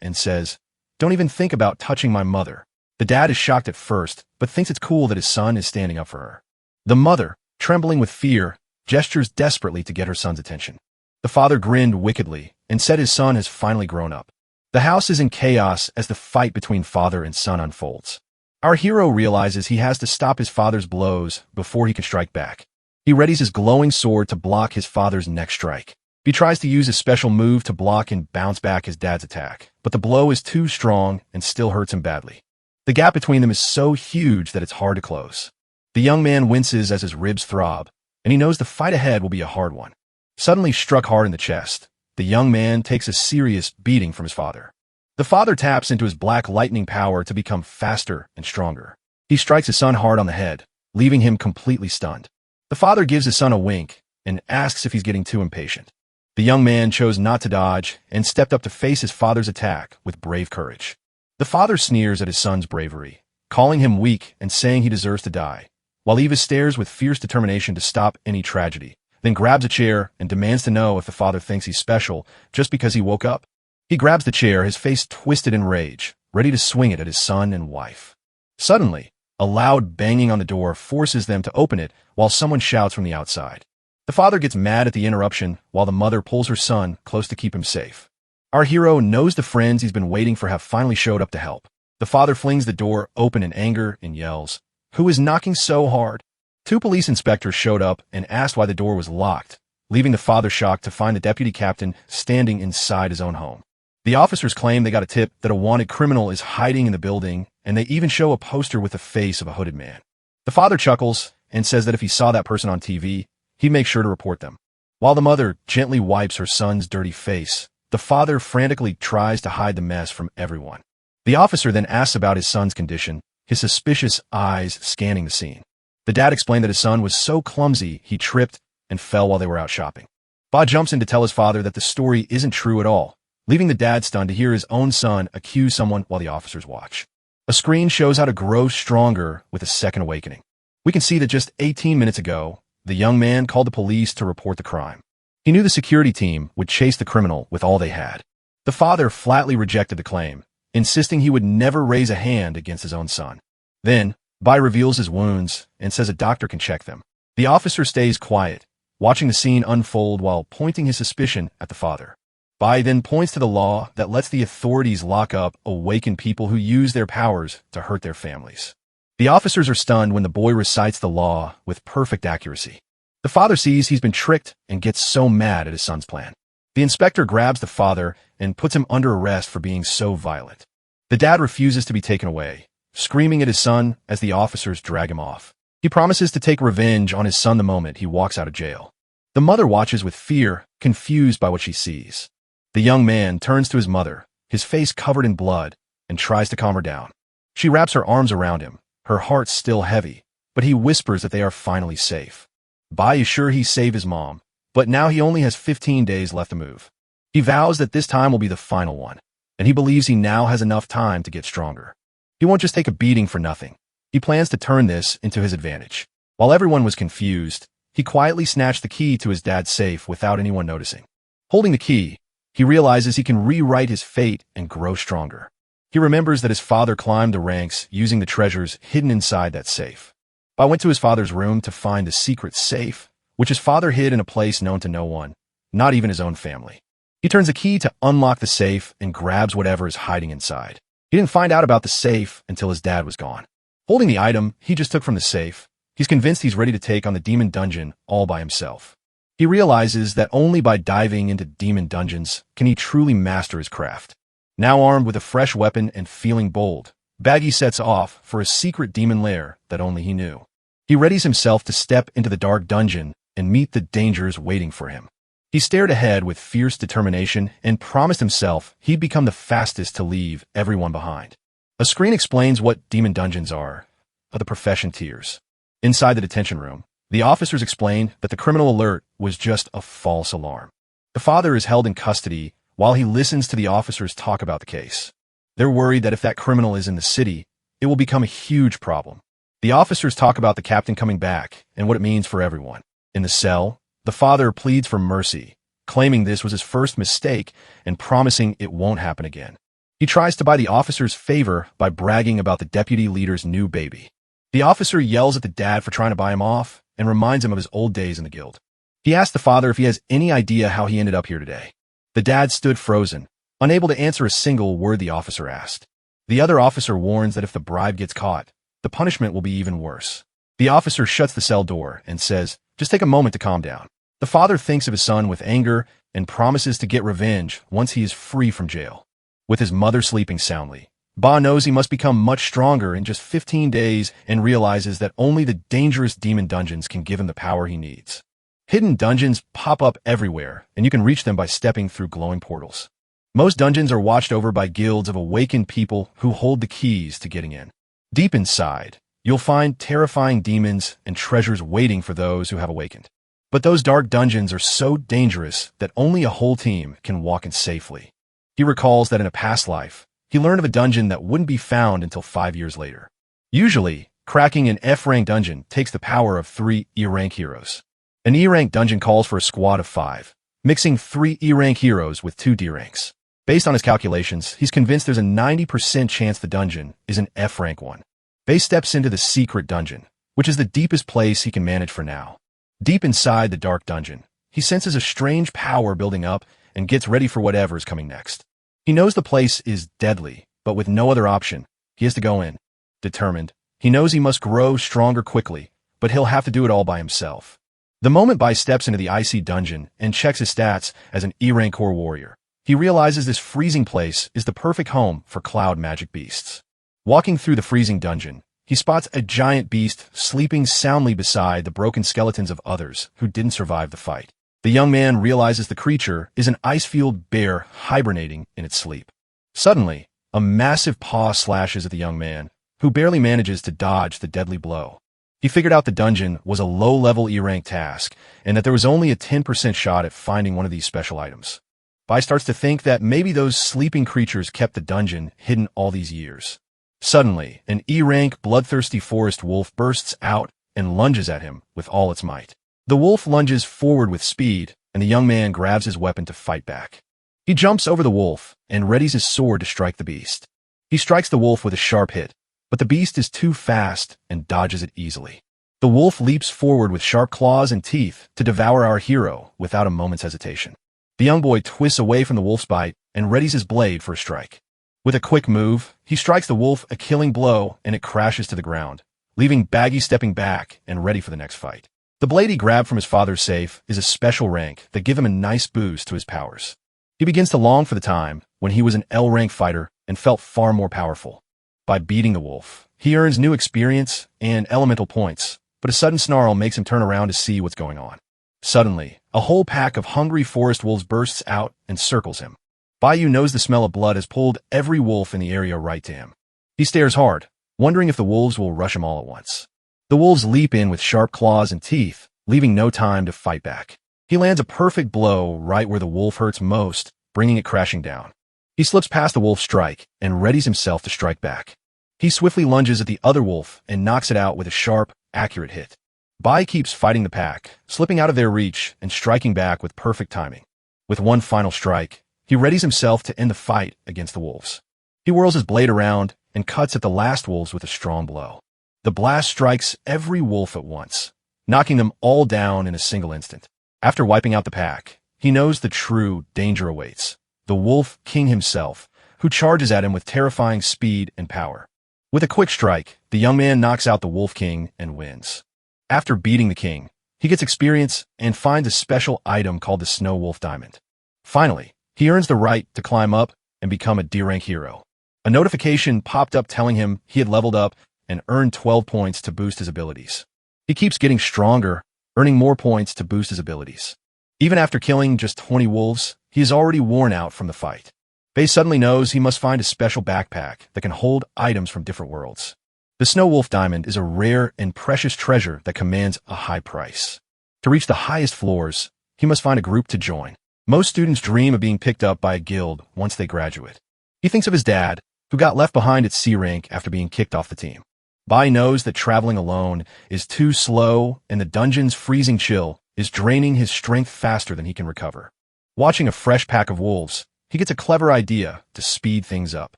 and says, "Don't even think about touching my mother." The dad is shocked at first, but thinks it's cool that his son is standing up for her. The mother, trembling with fear, gestures desperately to get her son's attention. The father grinned wickedly and said his son has finally grown up. The house is in chaos as the fight between father and son unfolds. Our hero realizes he has to stop his father's blows before he can strike back. He readies his glowing sword to block his father's next strike. He tries to use his special move to block and bounce back his dad's attack, but the blow is too strong and still hurts him badly. The gap between them is so huge that it's hard to close. The young man winces as his ribs throb, and he knows the fight ahead will be a hard one. Suddenly struck hard in the chest, the young man takes a serious beating from his father. The father taps into his black lightning power to become faster and stronger. He strikes his son hard on the head, leaving him completely stunned. The father gives his son a wink and asks if he's getting too impatient. The young man chose not to dodge and stepped up to face his father's attack with brave courage. The father sneers at his son's bravery, calling him weak and saying he deserves to die, while Eva stares with fierce determination to stop any tragedy, then grabs a chair and demands to know if the father thinks he's special just because he woke up. He grabs the chair, his face twisted in rage, ready to swing it at his son and wife. Suddenly, a loud banging on the door forces them to open it while someone shouts from the outside. The father gets mad at the interruption while the mother pulls her son close to keep him safe. Our hero knows the friends he's been waiting for have finally showed up to help. The father flings the door open in anger and yells, "Who is knocking so hard?" 2 police inspectors showed up and asked why the door was locked, leaving the father shocked to find the deputy captain standing inside his own home. The officers claim they got a tip that a wanted criminal is hiding in the building, and they even show a poster with the face of a hooded man. The father chuckles and says that if he saw that person on TV, he'd make sure to report them. While the mother gently wipes her son's dirty face, the father frantically tries to hide the mess from everyone. The officer then asks about his son's condition, his suspicious eyes scanning the scene. The dad explained that his son was so clumsy he tripped and fell while they were out shopping. Ba jumps in to tell his father that the story isn't true at all, leaving the dad stunned to hear his own son accuse someone while the officers watch. A screen shows how to grow stronger with a second awakening. We can see that just 18 minutes ago, the young man called the police to report the crime. He knew the security team would chase the criminal with all they had. The father flatly rejected the claim, insisting he would never raise a hand against his own son. Then, Bai reveals his wounds and says a doctor can check them. The officer stays quiet, watching the scene unfold while pointing his suspicion at the father. Bai then points to the law that lets the authorities lock up awakened people who use their powers to hurt their families. The officers are stunned when the boy recites the law with perfect accuracy. The father sees he's been tricked and gets so mad at his son's plan. The inspector grabs the father and puts him under arrest for being so violent. The dad refuses to be taken away, screaming at his son as the officers drag him off. He promises to take revenge on his son the moment he walks out of jail. The mother watches with fear, confused by what she sees. The young man turns to his mother, his face covered in blood, and tries to calm her down. She wraps her arms around him, her heart still heavy, but he whispers that they are finally safe. Bai is sure he saved his mom, but now he only has 15 days left to move. He vows that this time will be the final one, and he believes he now has enough time to get stronger. He won't just take a beating for nothing. He plans to turn this into his advantage. While everyone was confused, he quietly snatched the key to his dad's safe without anyone noticing. Holding the key, he realizes he can rewrite his fate and grow stronger. He remembers that his father climbed the ranks using the treasures hidden inside that safe. Bai went to his father's room to find the secret safe, which his father hid in a place known to no one, not even his own family. He turns the key to unlock the safe and grabs whatever is hiding inside. He didn't find out about the safe until his dad was gone. Holding the item he just took from the safe, he's convinced he's ready to take on the demon dungeon all by himself. He realizes that only by diving into demon dungeons can he truly master his craft. Now armed with a fresh weapon and feeling bold, Baggy sets off for a secret demon lair that only he knew. He readies himself to step into the dark dungeon and meet the dangers waiting for him. He stared ahead with fierce determination and promised himself he'd become the fastest to leave everyone behind. A screen explains what demon dungeons are, the profession tiers. Inside the detention room, the officers explain that the criminal alert was just a false alarm. The father is held in custody while he listens to the officers talk about the case. They're worried that if that criminal is in the city, it will become a huge problem. The officers talk about the captain coming back and what it means for everyone. In the cell, the father pleads for mercy, claiming this was his first mistake and promising it won't happen again. He tries to buy the officers' favor by bragging about the deputy leader's new baby. The officer yells at the dad for trying to buy him off and reminds him of his old days in the guild. He asks the father if he has any idea how he ended up here today. The dad stood frozen, unable to answer a single word the officer asked. The other officer warns that if the bribe gets caught, the punishment will be even worse. The officer shuts the cell door and says, "Just take a moment to calm down." The father thinks of his son with anger and promises to get revenge once he is free from jail. With his mother sleeping soundly, Ba knows he must become much stronger in just 15 days and realizes that only the dangerous demon dungeons can give him the power he needs. Hidden dungeons pop up everywhere, and you can reach them by stepping through glowing portals. Most dungeons are watched over by guilds of awakened people who hold the keys to getting in. Deep inside, You'll find terrifying demons and treasures waiting for those who have awakened. But those dark dungeons are so dangerous that only a whole team can walk in safely. He recalls that in a past life, he learned of a dungeon that wouldn't be found until 5 years later. Usually, cracking an F-rank dungeon takes the power of 3 E-rank heroes. An E-rank dungeon calls for a squad of 5, mixing 3 E-rank heroes with 2 D-ranks. Based on his calculations, he's convinced there's a 90% chance the dungeon is an F-rank one. Bae steps into the secret dungeon, which is the deepest place he can manage for now. Deep inside the dark dungeon, he senses a strange power building up and gets ready for whatever is coming next. He knows the place is deadly, but with no other option, he has to go in. Determined, he knows he must grow stronger quickly, but he'll have to do it all by himself. The moment Bae steps into the icy dungeon and checks his stats as an E-rank core warrior, he realizes this freezing place is the perfect home for cloud magic beasts. Walking through the freezing dungeon, he spots a giant beast sleeping soundly beside the broken skeletons of others who didn't survive the fight. The young man realizes the creature is an ice-fueled bear hibernating in its sleep. Suddenly, a massive paw slashes at the young man, who barely manages to dodge the deadly blow. He figured out the dungeon was a low-level E-rank task, and that there was only a 10% shot at finding one of these special items. Bae starts to think that maybe those sleeping creatures kept the dungeon hidden all these years. Suddenly, an E-rank bloodthirsty forest wolf bursts out and lunges at him with all its might. The wolf lunges forward with speed, and the young man grabs his weapon to fight back. He jumps over the wolf and readies his sword to strike the beast. He strikes the wolf with a sharp hit, but the beast is too fast and dodges it easily. The wolf leaps forward with sharp claws and teeth to devour our hero without a moment's hesitation. The young boy twists away from the wolf's bite and readies his blade for a strike. With a quick move, he strikes the wolf a killing blow and it crashes to the ground, leaving Baggy stepping back and ready for the next fight. The blade he grabbed from his father's safe is a special rank that give him a nice boost to his powers. He begins to long for the time when he was an L-rank fighter and felt far more powerful. By beating the wolf, he earns new experience and elemental points, but a sudden snarl makes him turn around to see what's going on. Suddenly, a whole pack of hungry forest wolves bursts out and circles him. Bayu knows the smell of blood has pulled every wolf in the area right to him. He stares hard, wondering if the wolves will rush him all at once. The wolves leap in with sharp claws and teeth, leaving no time to fight back. He lands a perfect blow right where the wolf hurts most, bringing it crashing down. He slips past the wolf's strike and readies himself to strike back. He swiftly lunges at the other wolf and knocks it out with a sharp, accurate hit. Bai keeps fighting the pack, slipping out of their reach and striking back with perfect timing. With one final strike, he readies himself to end the fight against the wolves. He whirls his blade around and cuts at the last wolves with a strong blow. The blast strikes every wolf at once, knocking them all down in a single instant. After wiping out the pack, he knows the true danger awaits. The Wolf King himself, who charges at him with terrifying speed and power. With a quick strike, the young man knocks out the Wolf King and wins. After beating the king, he gets experience and finds a special item called the Snow Wolf Diamond. Finally, he earns the right to climb up and become a D-rank hero. A notification popped up telling him he had leveled up and earned 12 points to boost his abilities. He keeps getting stronger, earning more points to boost his abilities. Even after killing just 20 wolves, he is already worn out from the fight. Bae suddenly knows he must find a special backpack that can hold items from different worlds. The Snow Wolf Diamond is a rare and precious treasure that commands a high price. To reach the highest floors, he must find a group to join. Most students dream of being picked up by a guild once they graduate. He thinks of his dad, who got left behind at C rank after being kicked off the team. Bai knows that traveling alone is too slow and the dungeon's freezing chill is draining his strength faster than he can recover. Watching a fresh pack of wolves, he gets a clever idea to speed things up.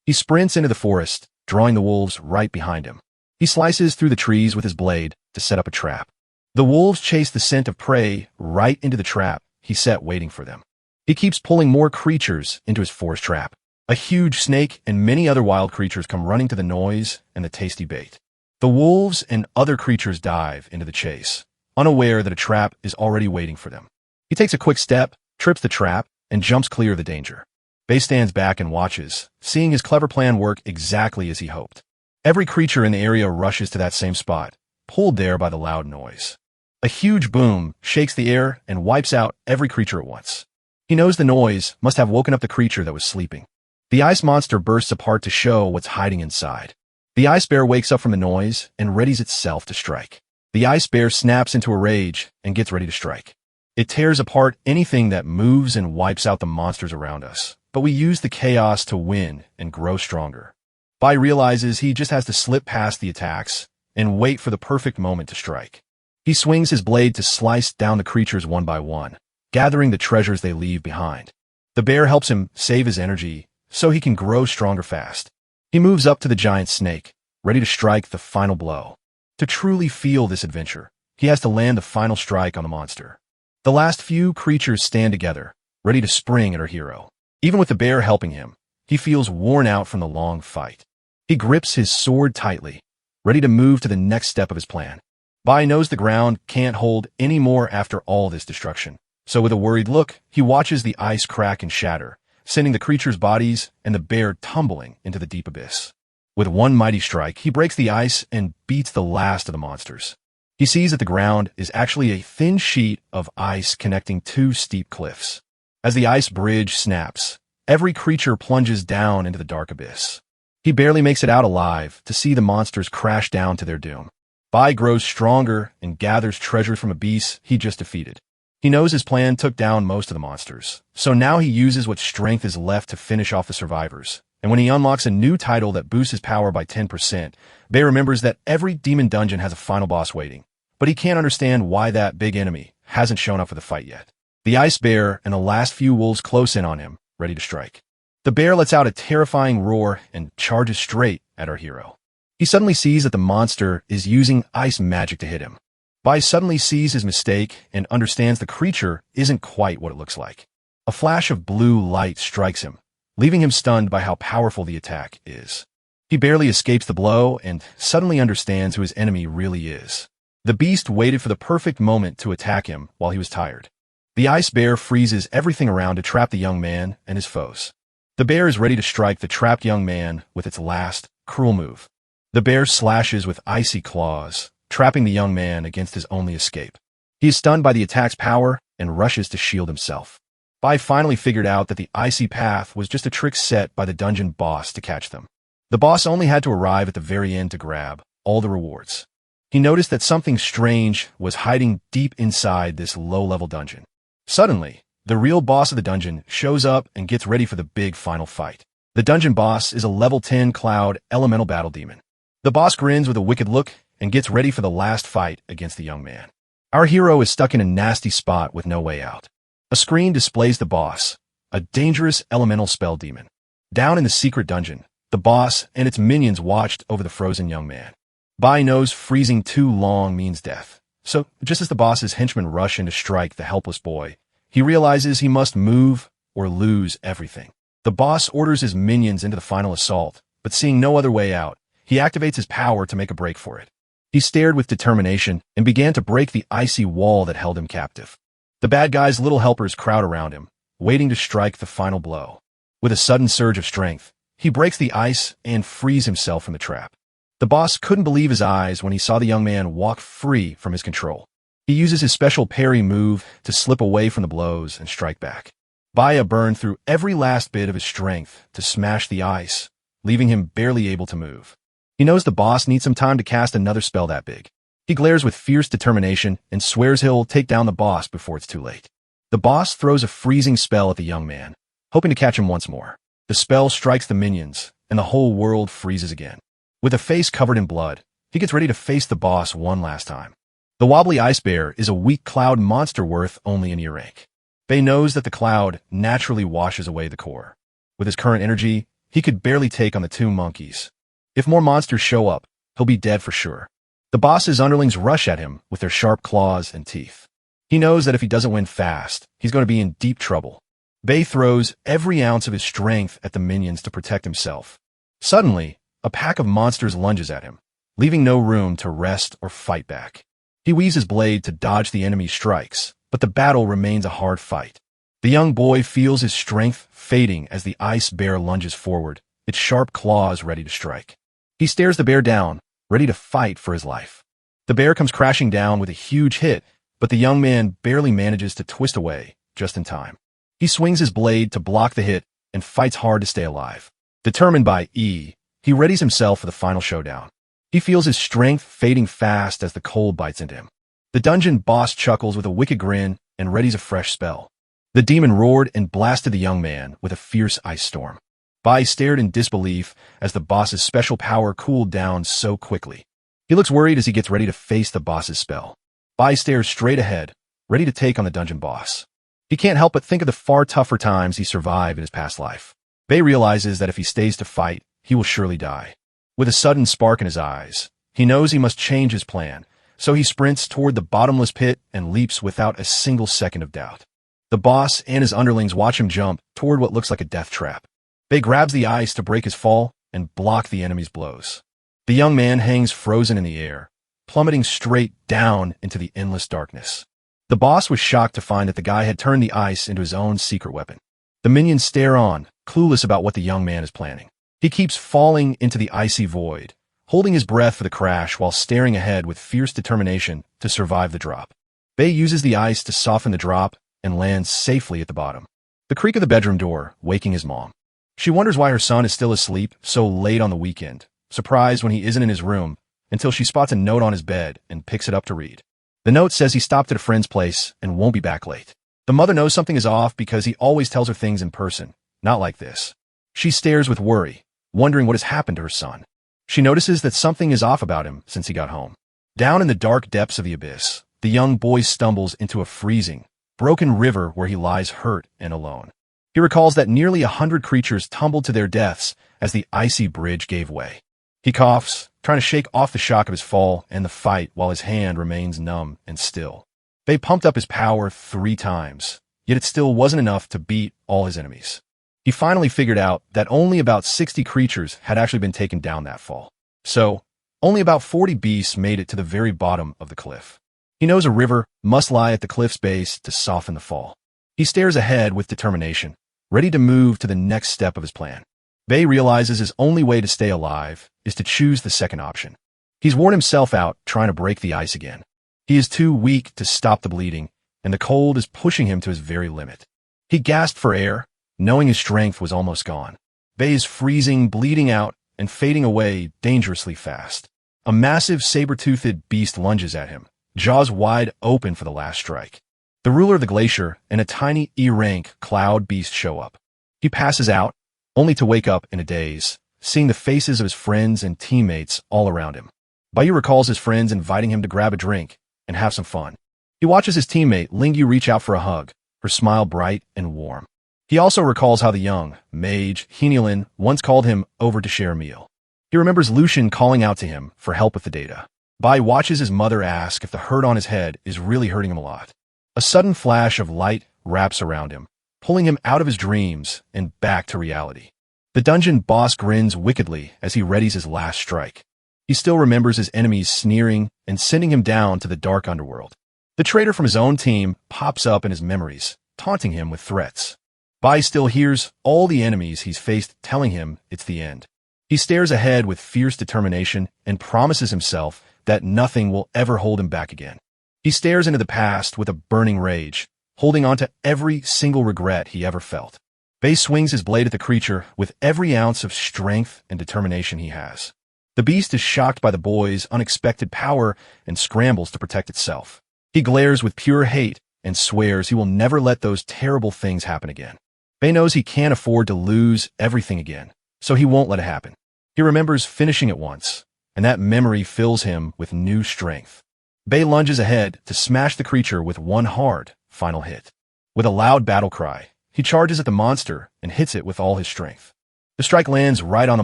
He sprints into the forest, drawing the wolves right behind him. He slices through the trees with his blade to set up a trap. The wolves chase the scent of prey right into the trap he set waiting for them. He keeps pulling more creatures into his forest trap. A huge snake and many other wild creatures come running to the noise and the tasty bait. The wolves and other creatures dive into the chase, unaware that a trap is already waiting for them. He takes a quick step, trips the trap, and jumps clear of the danger. Bae stands back and watches, seeing his clever plan work exactly as he hoped. Every creature in the area rushes to that same spot, pulled there by the loud noise. A huge boom shakes the air and wipes out every creature at once. He knows the noise must have woken up the creature that was sleeping. The ice monster bursts apart to show what's hiding inside. The ice bear wakes up from the noise and readies itself to strike. The ice bear snaps into a rage and gets ready to strike. It tears apart anything that moves and wipes out the monsters around us, but we use the chaos to win and grow stronger. Bai realizes he just has to slip past the attacks and wait for the perfect moment to strike. He swings his blade to slice down the creatures one by one, gathering the treasures they leave behind. The bear helps him save his energy so he can grow stronger fast. He moves up to the giant snake, ready to strike the final blow. To truly feel this adventure, he has to land the final strike on the monster. The last few creatures stand together, ready to spring at our hero. Even with the bear helping him, he feels worn out from the long fight. He grips his sword tightly, ready to move to the next step of his plan. Bai knows the ground can't hold any more after all this destruction. So with a worried look, he watches the ice crack and shatter, sending the creatures' bodies and the bear tumbling into the deep abyss. With one mighty strike, he breaks the ice and beats the last of the monsters. He sees that the ground is actually a thin sheet of ice connecting two steep cliffs. As the ice bridge snaps, every creature plunges down into the dark abyss. He barely makes it out alive to see the monsters crash down to their doom. Bai grows stronger and gathers treasures from a beast he just defeated. He knows his plan took down most of the monsters, so now he uses what strength is left to finish off the survivors. And when he unlocks a new title that boosts his power by 10%, Bai remembers that every demon dungeon has a final boss waiting. But he can't understand why that big enemy hasn't shown up for the fight yet. The ice bear and the last few wolves close in on him, ready to strike. The bear lets out a terrifying roar and charges straight at our hero. He suddenly sees that the monster is using ice magic to hit him. Bai suddenly sees his mistake and understands the creature isn't quite what it looks like. A flash of blue light strikes him, leaving him stunned by how powerful the attack is. He barely escapes the blow and suddenly understands who his enemy really is. The beast waited for the perfect moment to attack him while he was tired. The ice bear freezes everything around to trap the young man and his foes. The bear is ready to strike the trapped young man with its last, cruel move. The bear slashes with icy claws, trapping the young man against his only escape. He is stunned by the attack's power and rushes to shield himself. Bai finally figured out that the icy path was just a trick set by the dungeon boss to catch them. The boss only had to arrive at the very end to grab all the rewards. He noticed that something strange was hiding deep inside this low-level dungeon. Suddenly, the real boss of the dungeon shows up and gets ready for the big final fight. The dungeon boss is a level 10 cloud elemental battle demon. The boss grins with a wicked look and gets ready for the last fight against the young man. Our hero is stuck in a nasty spot with no way out. A screen displays the boss, a dangerous elemental spell demon. Down in the secret dungeon, the boss and its minions watched over the frozen young man. Bai knows freezing too long means death, so just as the boss's henchmen rush in to strike the helpless boy, he realizes he must move or lose everything. The boss orders his minions into the final assault, but seeing no other way out, he activates his power to make a break for it. He stared with determination and began to break the icy wall that held him captive. The bad guy's little helpers crowd around him, waiting to strike the final blow. With a sudden surge of strength, he breaks the ice and frees himself from the trap. The boss couldn't believe his eyes when he saw the young man walk free from his control. He uses his special parry move to slip away from the blows and strike back. Baya burned through every last bit of his strength to smash the ice, leaving him barely able to move. He knows the boss needs some time to cast another spell that big. He glares with fierce determination and swears he'll take down the boss before it's too late. The boss throws a freezing spell at the young man, hoping to catch him once more. The spell strikes the minions, and the whole world freezes again. With a face covered in blood, he gets ready to face the boss one last time. The wobbly ice bear is a weak cloud monster worth only an ear rank. Bai knows that the cloud naturally washes away the core. With his current energy, he could barely take on the two monkeys. If more monsters show up, he'll be dead for sure. The boss's underlings rush at him with their sharp claws and teeth. He knows that if he doesn't win fast, he's going to be in deep trouble. Bai throws every ounce of his strength at the minions to protect himself. Suddenly, a pack of monsters lunges at him, leaving no room to rest or fight back. He weaves his blade to dodge the enemy's strikes, but the battle remains a hard fight. The young boy feels his strength fading as the ice bear lunges forward, its sharp claws ready to strike. He stares the bear down, ready to fight for his life. The bear comes crashing down with a huge hit, but the young man barely manages to twist away, just in time. He swings his blade to block the hit and fights hard to stay alive. Determined by he He readies himself for the final showdown. He feels his strength fading fast as the cold bites into him. The dungeon boss chuckles with a wicked grin and readies a fresh spell. The demon roared and blasted the young man with a fierce ice storm. Bai stared in disbelief as the boss's special power cooled down so quickly. He looks worried as he gets ready to face the boss's spell. Bai stares straight ahead, ready to take on the dungeon boss. He can't help but think of the far tougher times he survived in his past life. Bai realizes that if he stays to fight, he will surely die. With a sudden spark in his eyes, he knows he must change his plan, so he sprints toward the bottomless pit and leaps without a single second of doubt. The boss and his underlings watch him jump toward what looks like a death trap. Bai grabs the ice to break his fall and block the enemy's blows. The young man hangs frozen in the air, plummeting straight down into the endless darkness. The boss was shocked to find that the guy had turned the ice into his own secret weapon. The minions stare on, clueless about what the young man is planning. He keeps falling into the icy void, holding his breath for the crash while staring ahead with fierce determination to survive the drop. Bai uses the ice to soften the drop and lands safely at the bottom. The creak of the bedroom door, waking his mom. She wonders why her son is still asleep so late on the weekend, surprised when he isn't in his room, until she spots a note on his bed and picks it up to read. The note says he stopped at a friend's place and won't be back late. The mother knows something is off because he always tells her things in person, not like this. She stares with worry, wondering what has happened to her son. She notices that something is off about him since he got home. Down in the dark depths of the abyss, the young boy stumbles into a freezing, broken river where he lies hurt and alone. He recalls that nearly 100 creatures tumbled to their deaths as the icy bridge gave way. He coughs, trying to shake off the shock of his fall and the fight while his hand remains numb and still. Bai pumped up his power 3 times, yet it still wasn't enough to beat all his enemies. He finally figured out that only about 60 creatures had actually been taken down that fall. So, only about 40 beasts made it to the very bottom of the cliff. He knows a river must lie at the cliff's base to soften the fall. He stares ahead with determination, ready to move to the next step of his plan. Bai realizes his only way to stay alive is to choose the second option. He's worn himself out trying to break the ice again. He is too weak to stop the bleeding, and the cold is pushing him to his very limit. He gasped for air, knowing his strength was almost gone. Bai is freezing, bleeding out, and fading away dangerously fast. A massive saber-toothed beast lunges at him, jaws wide open for the last strike. The ruler of the glacier and a tiny E-rank cloud beast show up. He passes out, only to wake up in a daze, seeing the faces of his friends and teammates all around him. Bai recalls his friends inviting him to grab a drink and have some fun. He watches his teammate Lingyu reach out for a hug, her smile bright and warm. He also recalls how the young mage Henielin once called him over to share a meal. He remembers Lucian calling out to him for help with the data. Bai watches his mother ask if the hurt on his head is really hurting him a lot. A sudden flash of light wraps around him, pulling him out of his dreams and back to reality. The dungeon boss grins wickedly as he readies his last strike. He still remembers his enemies sneering and sending him down to the dark underworld. The traitor from his own team pops up in his memories, taunting him with threats. Bai still hears all the enemies he's faced telling him it's the end. He stares ahead with fierce determination and promises himself that nothing will ever hold him back again. He stares into the past with a burning rage, holding on to every single regret he ever felt. Bai swings his blade at the creature with every ounce of strength and determination he has. The beast is shocked by the boy's unexpected power and scrambles to protect itself. He glares with pure hate and swears he will never let those terrible things happen again. Bai knows he can't afford to lose everything again, so he won't let it happen. He remembers finishing it once, and that memory fills him with new strength. Bai lunges ahead to smash the creature with one hard, final hit. With a loud battle cry, he charges at the monster and hits it with all his strength. The strike lands right on the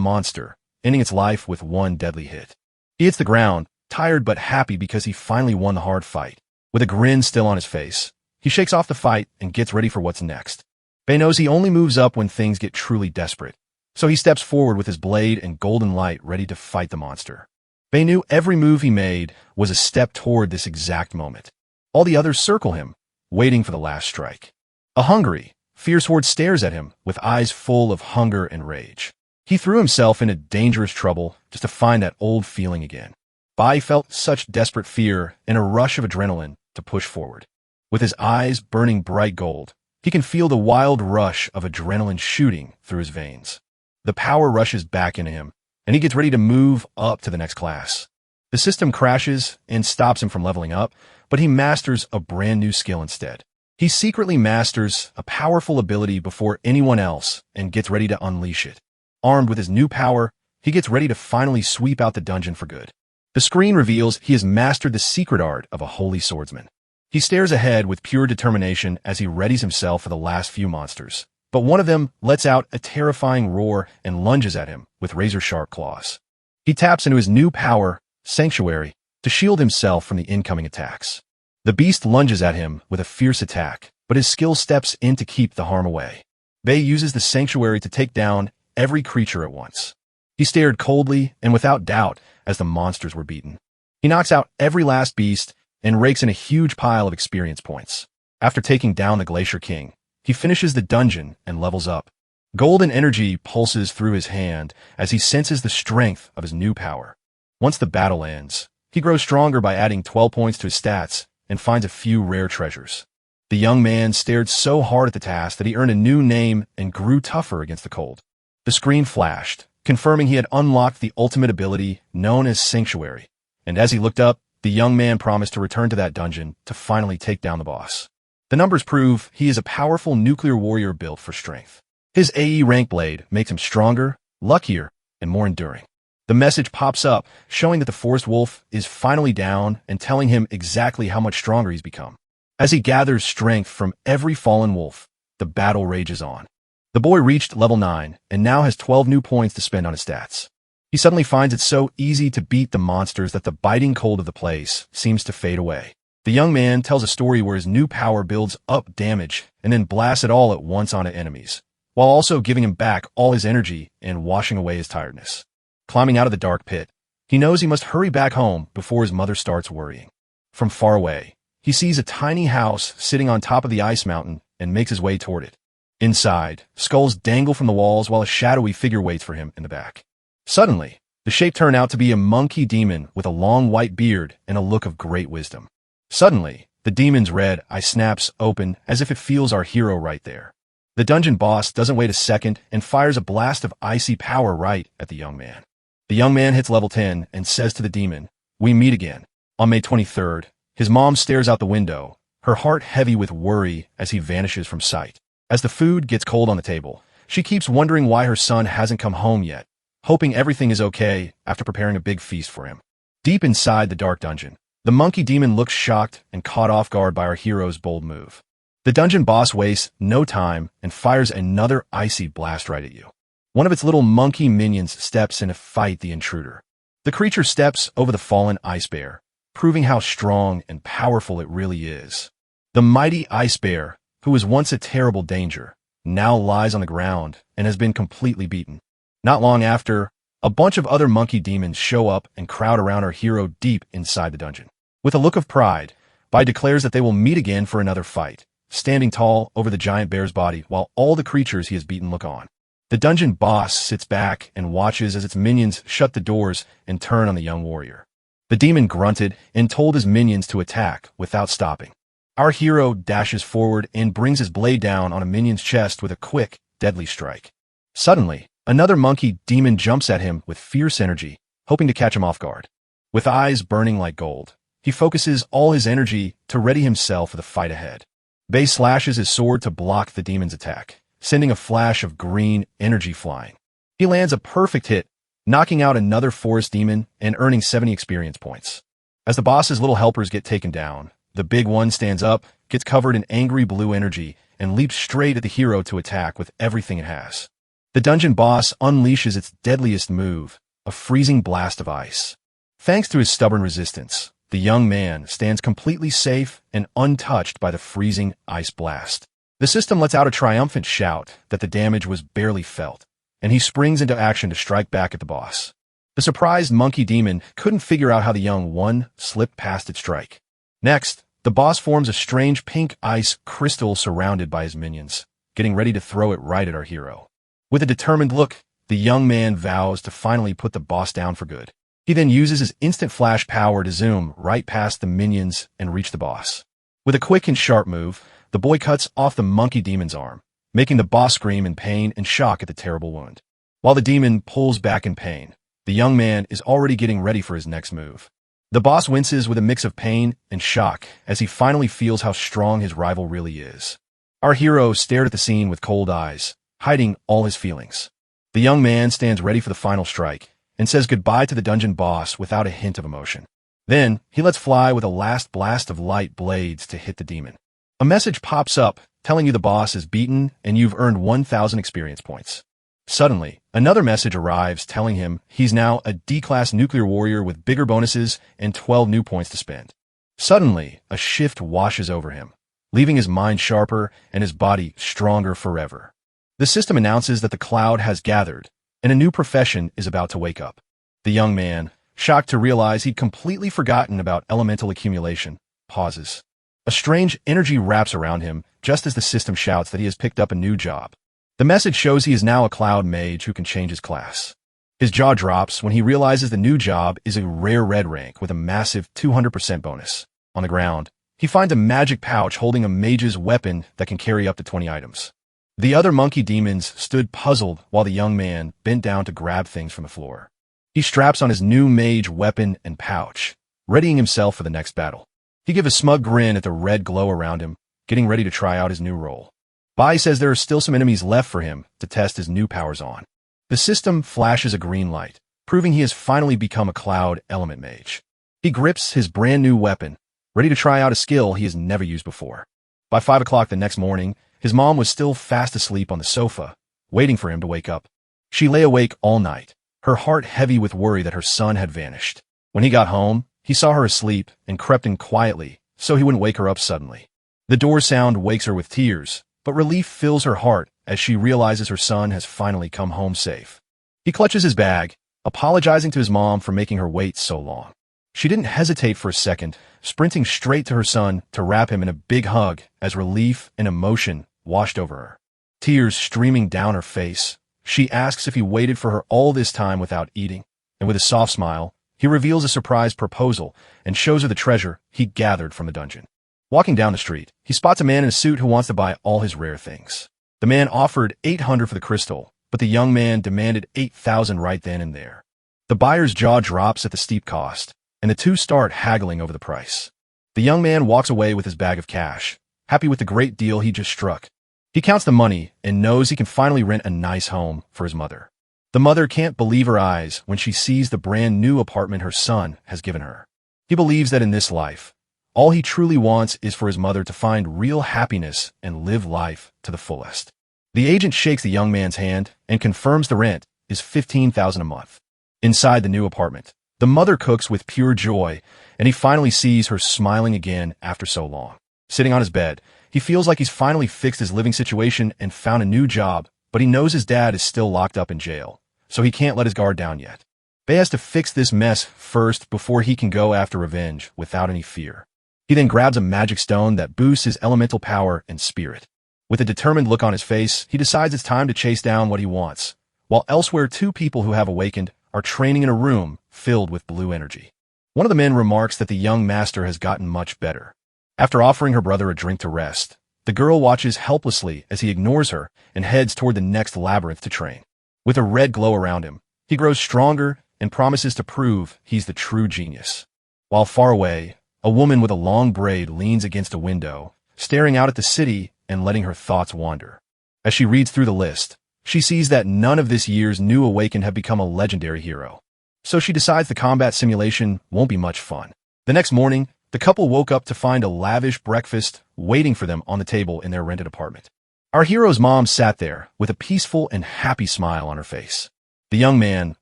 monster, ending its life with one deadly hit. He hits the ground, tired but happy because he finally won the hard fight. With a grin still on his face, he shakes off the fight and gets ready for what's next. Bai knows he only moves up when things get truly desperate, so he steps forward with his blade and golden light ready to fight the monster. Bai knew every move he made was a step toward this exact moment. All the others circle him, waiting for the last strike. A hungry, fierce horde stares at him with eyes full of hunger and rage. He threw himself into dangerous trouble just to find that old feeling again. Bai felt such desperate fear and a rush of adrenaline to push forward. With his eyes burning bright gold, he can feel the wild rush of adrenaline shooting through his veins. The power rushes back into him, and and he gets ready to move up to the next class. The system crashes and stops him from leveling up, but he masters a brand new skill instead. He secretly masters a powerful ability before anyone else and gets ready to unleash it. Armed with his new power, he gets ready to finally sweep out the dungeon for good. The screen reveals he has mastered the secret art of a holy swordsman. He stares ahead with pure determination as he readies himself for the last few monsters. But one of them lets out a terrifying roar and lunges at him with razor-sharp claws. He taps into his new power, Sanctuary, to shield himself from the incoming attacks. The beast lunges at him with a fierce attack, but his skill steps in to keep the harm away. Bei uses the Sanctuary to take down every creature at once. He stared coldly and without doubt as the monsters were beaten. He knocks out every last beast and rakes in a huge pile of experience points. After taking down the Glacier King, he finishes the dungeon and levels up. Golden energy pulses through his hand as he senses the strength of his new power. Once the battle ends, he grows stronger by adding 12 points to his stats and finds a few rare treasures. The young man stared so hard at the task that he earned a new name and grew tougher against the cold. The screen flashed, confirming he had unlocked the ultimate ability known as Sanctuary, and as he looked up, the young man promised to return to that dungeon to finally take down the boss. The numbers prove he is a powerful nuclear warrior built for strength. His AE rank blade makes him stronger, luckier, and more enduring. The message pops up, showing that the forest wolf is finally down and telling him exactly how much stronger he's become. As he gathers strength from every fallen wolf, the battle rages on. The boy reached level 9 and now has 12 new points to spend on his stats. He suddenly finds it so easy to beat the monsters that the biting cold of the place seems to fade away. The young man tells a story where his new power builds up damage and then blasts it all at once onto enemies, while also giving him back all his energy and washing away his tiredness. Climbing out of the dark pit, he knows he must hurry back home before his mother starts worrying. From far away, he sees a tiny house sitting on top of the ice mountain and makes his way toward it. Inside, skulls dangle from the walls while a shadowy figure waits for him in the back. Suddenly, the shape turned out to be a monkey demon with a long white beard and a look of great wisdom. Suddenly, the demon's red eye snaps open as if it feels our hero right there. The dungeon boss doesn't wait a second and fires a blast of icy power right at the young man. The young man hits level 10 and says to the demon, "We meet again." On May 23rd, his mom stares out the window, her heart heavy with worry as he vanishes from sight. As the food gets cold on the table, she keeps wondering why her son hasn't come home yet, hoping everything is okay after preparing a big feast for him. Deep inside the dark dungeon, the monkey demon looks shocked and caught off guard by our hero's bold move. The dungeon boss wastes no time and fires another icy blast right at you. One of its little monkey minions steps in to fight the intruder. The creature steps over the fallen ice bear, proving how strong and powerful it really is. The mighty ice bear, who was once a terrible danger, now lies on the ground and has been completely beaten. Not long after, a bunch of other monkey demons show up and crowd around our hero deep inside the dungeon. With a look of pride, Bai declares that they will meet again for another fight, standing tall over the giant bear's body while all the creatures he has beaten look on. The dungeon boss sits back and watches as its minions shut the doors and turn on the young warrior. The demon grunted and told his minions to attack without stopping. Our hero dashes forward and brings his blade down on a minion's chest with a quick, deadly strike. Suddenly, another monkey demon jumps at him with fierce energy, hoping to catch him off guard. With eyes burning like gold, he focuses all his energy to ready himself for the fight ahead. Bei slashes his sword to block the demon's attack, sending a flash of green energy flying. He lands a perfect hit, knocking out another forest demon and earning 70 experience points. As the boss's little helpers get taken down, the big one stands up, gets covered in angry blue energy, and leaps straight at the hero to attack with everything it has. The dungeon boss unleashes its deadliest move, a freezing blast of ice. Thanks to his stubborn resistance, the young man stands completely safe and untouched by the freezing ice blast. The system lets out a triumphant shout that the damage was barely felt, and he springs into action to strike back at the boss. The surprised monkey demon couldn't figure out how the young one slipped past its strike. Next, the boss forms a strange pink ice crystal surrounded by his minions, getting ready to throw it right at our hero. With a determined look, the young man vows to finally put the boss down for good. He then uses his instant flash power to zoom right past the minions and reach the boss. With a quick and sharp move, the boy cuts off the monkey demon's arm, making the boss scream in pain and shock at the terrible wound. While the demon pulls back in pain, the The young man is already getting ready for his next move. The boss winces with a mix of pain and shock as he finally feels how strong his rival really is. Our hero stared at the scene with cold eyes, hiding all his feelings. The young man stands ready for the final strike and says goodbye to the dungeon boss without a hint of emotion. Then, he lets fly with a last blast of light blades to hit the demon. A message pops up telling you the boss is beaten and you've earned 1,000 experience points. Suddenly, another message arrives telling him he's now a D-class nuclear warrior with bigger bonuses and 12 new points to spend. Suddenly, a shift washes over him, leaving his mind sharper and his body stronger forever. The system announces that the cloud has gathered, and a new profession is about to wake up. The young man, shocked to realize he'd completely forgotten about elemental accumulation, pauses. A strange energy wraps around him just as the system shouts that he has picked up a new job. The message shows he is now a cloud mage who can change his class. His jaw drops when he realizes the new job is a rare red rank with a massive 200% bonus. On the ground, he finds a magic pouch holding a mage's weapon that can carry up to 20 items. The other monkey demons stood puzzled while the young man bent down to grab things from the floor. He straps on his new mage weapon and pouch, readying himself for the next battle. He gives a smug grin at the red glow around him, getting ready to try out his new role. Bai says there are still some enemies left for him to test his new powers on. The system flashes a green light, proving he has finally become a cloud element mage. He grips his brand new weapon, ready to try out a skill he has never used before. By 5 o'clock the next morning, his mom was still fast asleep on the sofa, waiting for him to wake up. She lay awake all night, her heart heavy with worry that her son had vanished. When he got home, he saw her asleep and crept in quietly so he wouldn't wake her up suddenly. The door sound wakes her with tears, but relief fills her heart as she realizes her son has finally come home safe. He clutches his bag, apologizing to his mom for making her wait so long. She didn't hesitate for a second, sprinting straight to her son to wrap him in a big hug as relief and emotion washed over her. Tears streaming down her face, she asks if he waited for her all this time without eating, and with a soft smile, he reveals a surprise proposal and shows her the treasure he gathered from the dungeon. Walking down the street, he spots a man in a suit who wants to buy all his rare things. The man offered $800 for the crystal, but the young man demanded $8,000 right then and there. The buyer's jaw drops at the steep cost, and the two start haggling over the price. The young man walks away with his bag of cash, happy with the great deal he just struck. He counts the money and knows he can finally rent a nice home for his mother. The mother can't believe her eyes when she sees the brand new apartment her son has given her. He believes that in this life, all he truly wants is for his mother to find real happiness and live life to the fullest. The agent shakes the young man's hand and confirms the rent is $15,000 a month. Inside the new apartment, the mother cooks with pure joy, and he finally sees her smiling again after so long. Sitting on his bed, he feels like he's finally fixed his living situation and found a new job, but he knows his dad is still locked up in jail, so he can't let his guard down yet. Bae has to fix this mess first before he can go after revenge without any fear. He then grabs a magic stone that boosts his elemental power and spirit. With a determined look on his face, he decides it's time to chase down what he wants, while elsewhere 2 people who have awakened are training in a room filled with blue energy. One of the men remarks that the young master has gotten much better. After offering her brother a drink to rest, the girl watches helplessly as he ignores her and heads toward the next labyrinth to train. With a red glow around him, he grows stronger and promises to prove he's the true genius. While far away, a woman with a long braid leans against a window, staring out at the city and letting her thoughts wander. As she reads through the list, she sees that none of this year's new awakened have become a legendary hero. So she decides the combat simulation won't be much fun. The next morning, the couple woke up to find a lavish breakfast waiting for them on the table in their rented apartment. Our hero's mom sat there with a peaceful and happy smile on her face. The young man